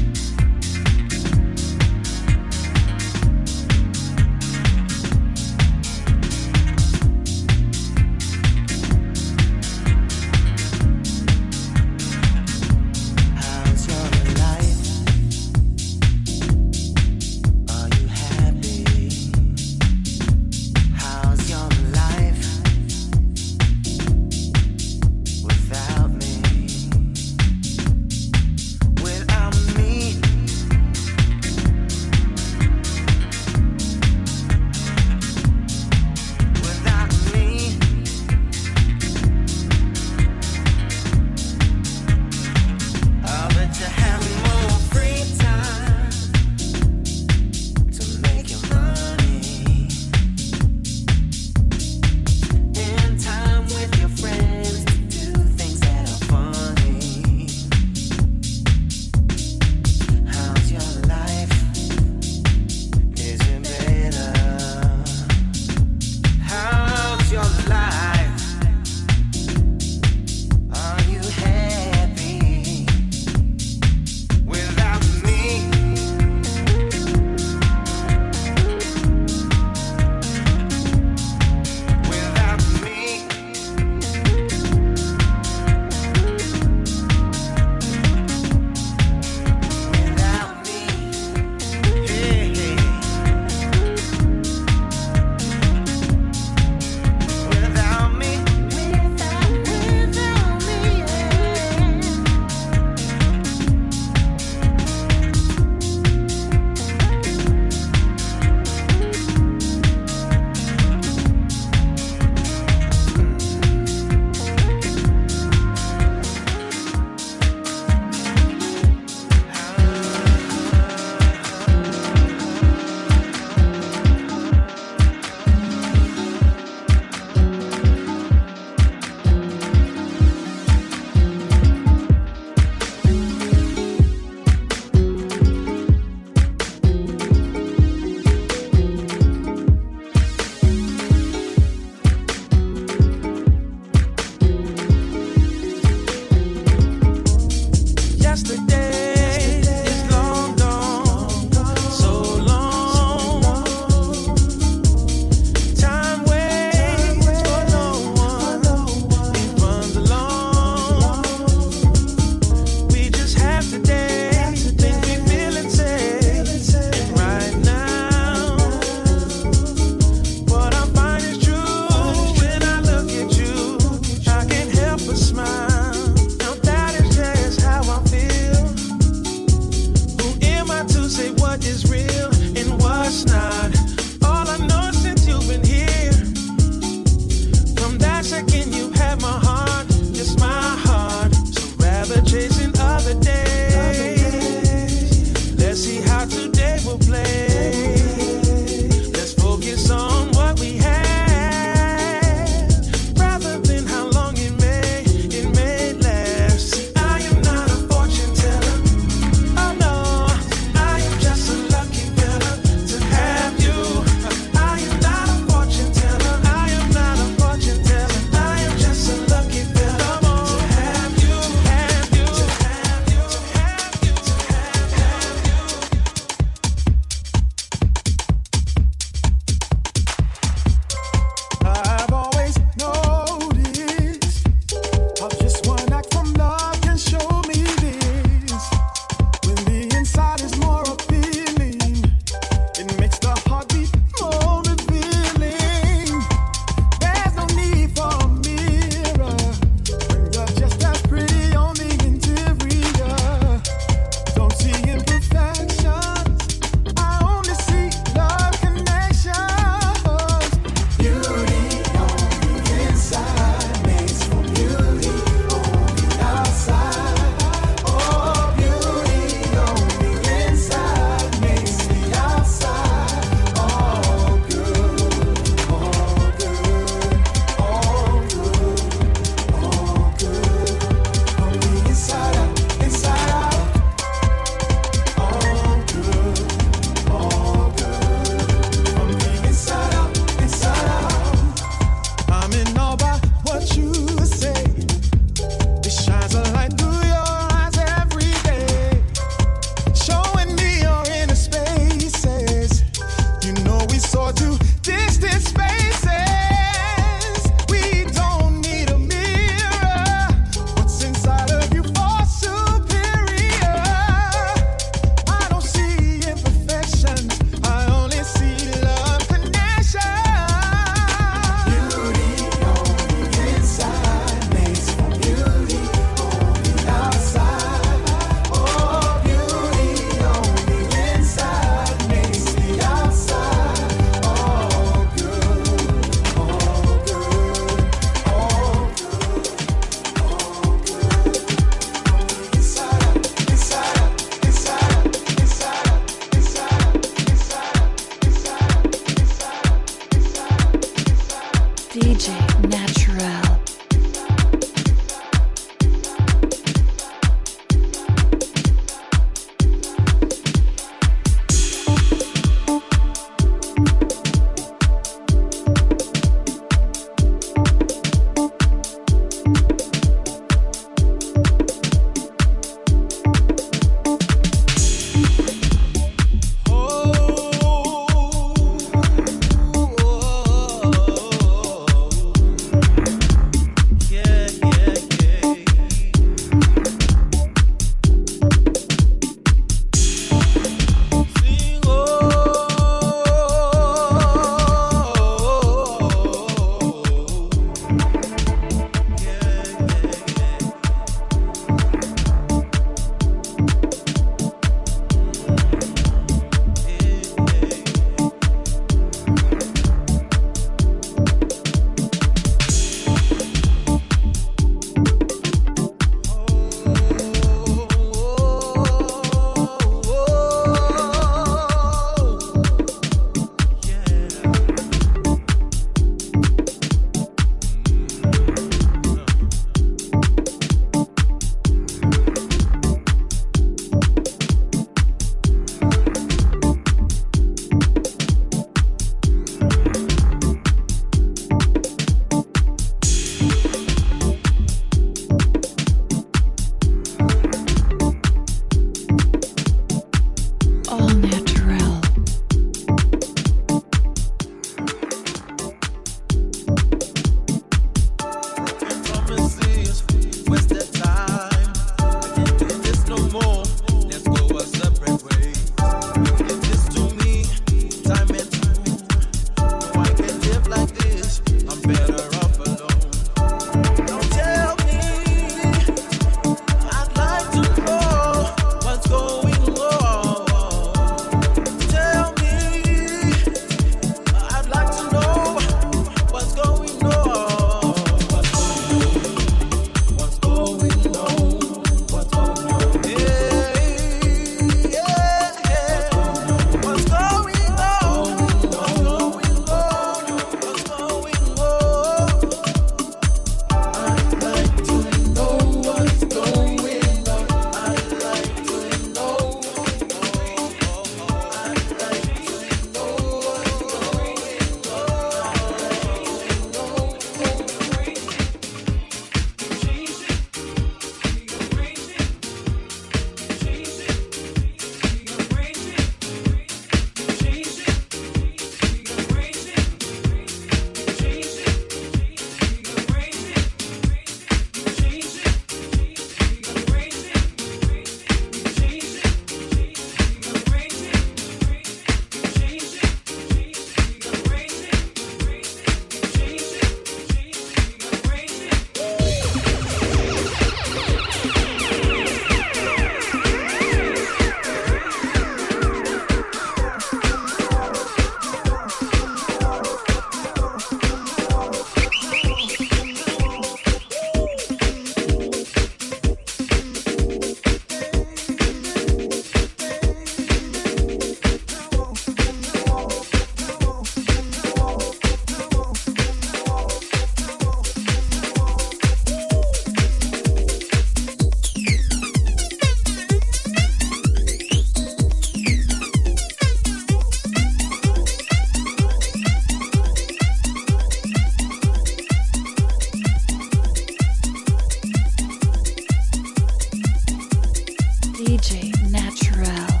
DJ Naturel.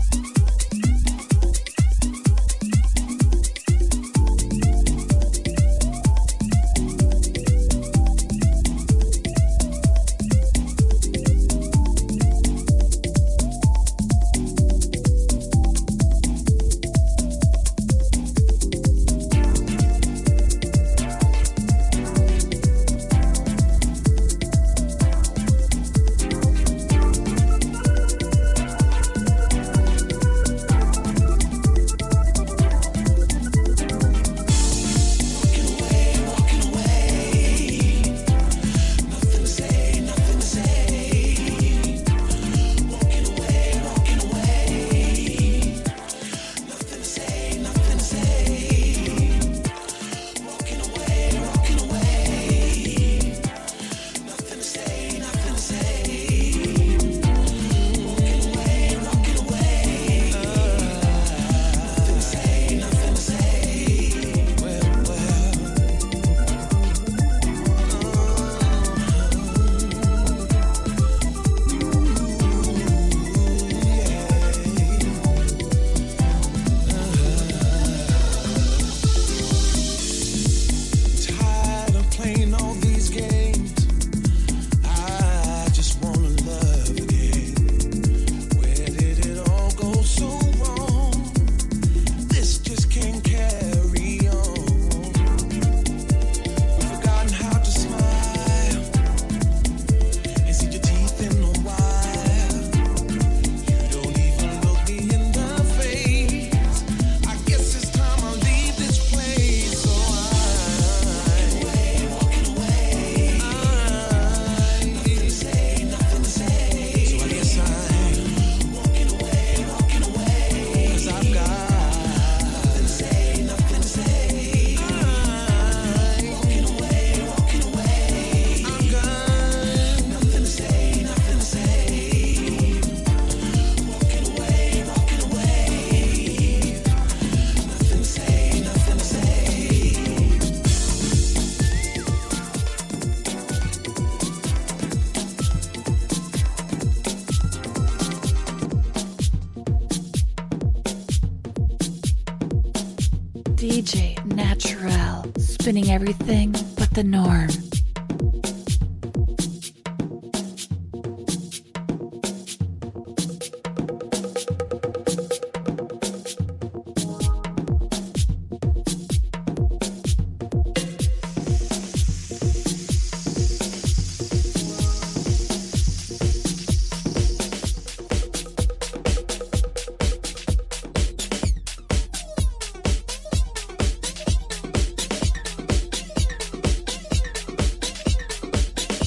DJ Naturel, spinning everything but the norm.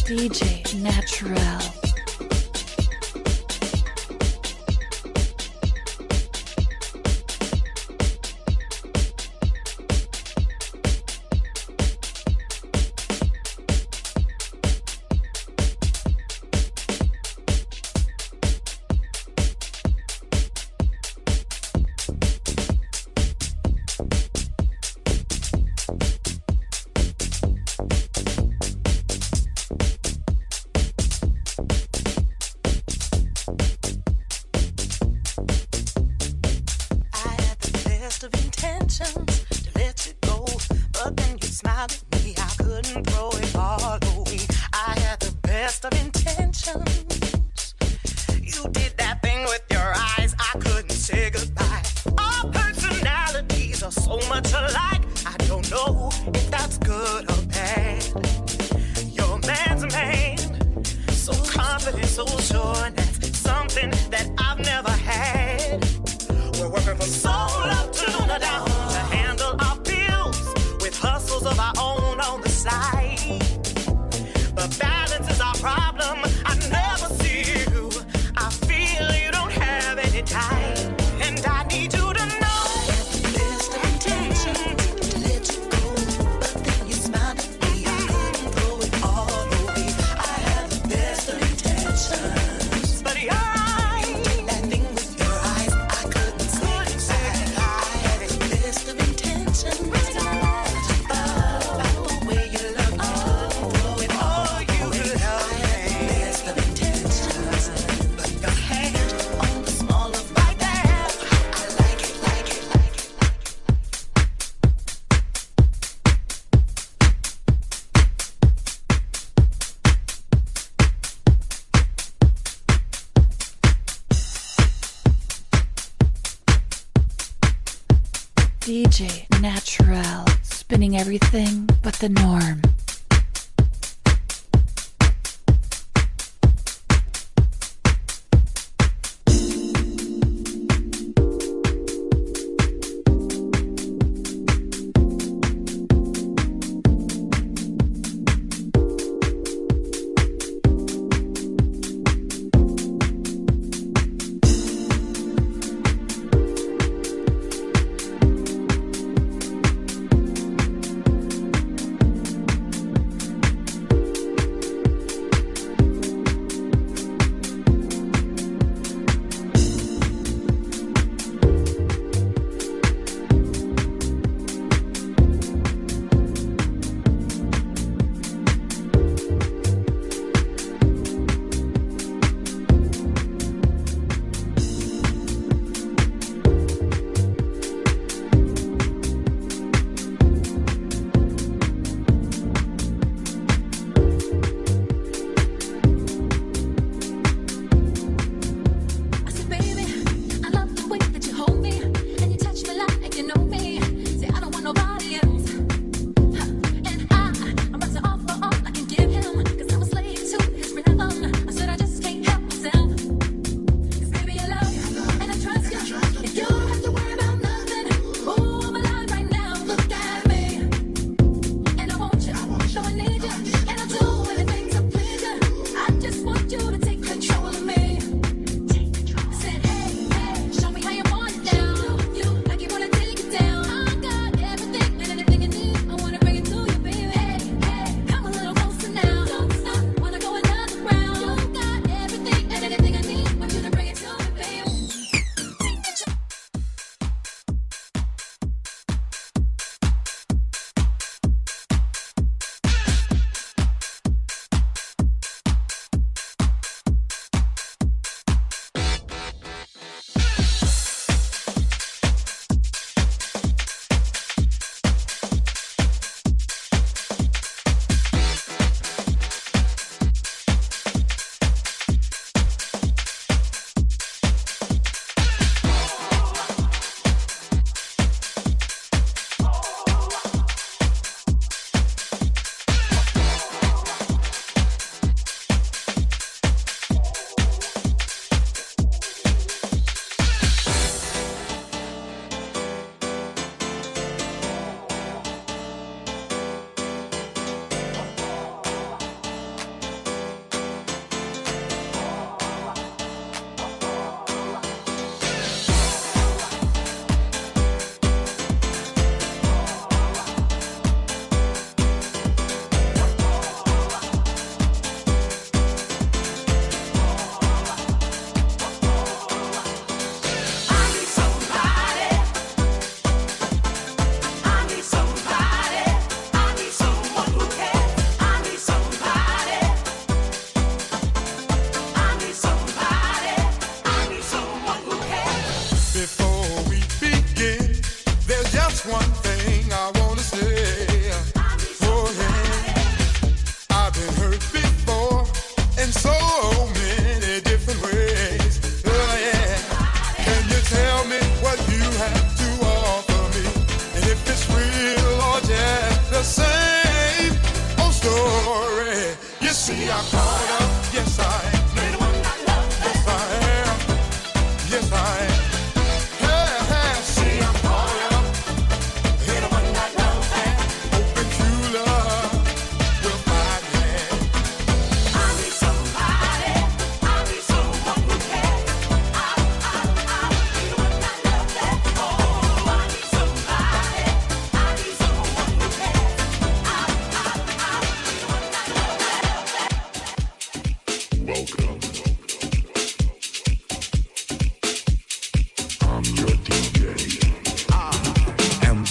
DJ Naturel. Way you love DJ Naturel, spinning everything but the norm.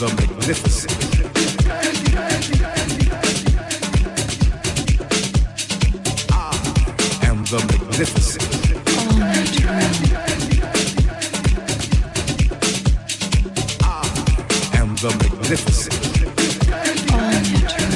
the magnificent. I am the magnificent. All natural. I am the magnificent. All natural.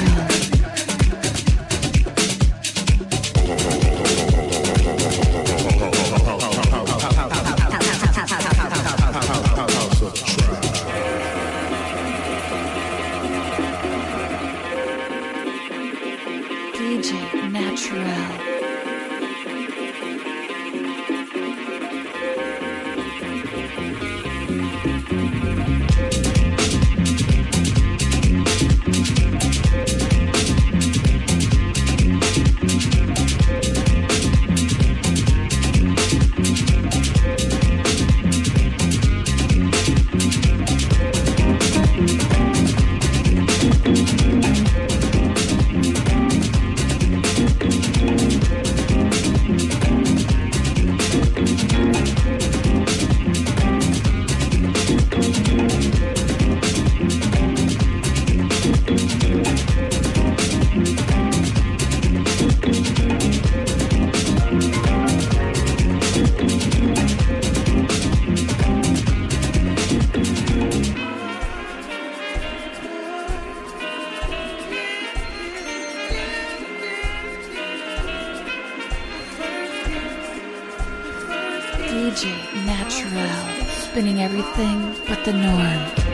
DJ Naturel, spinning everything but the norm.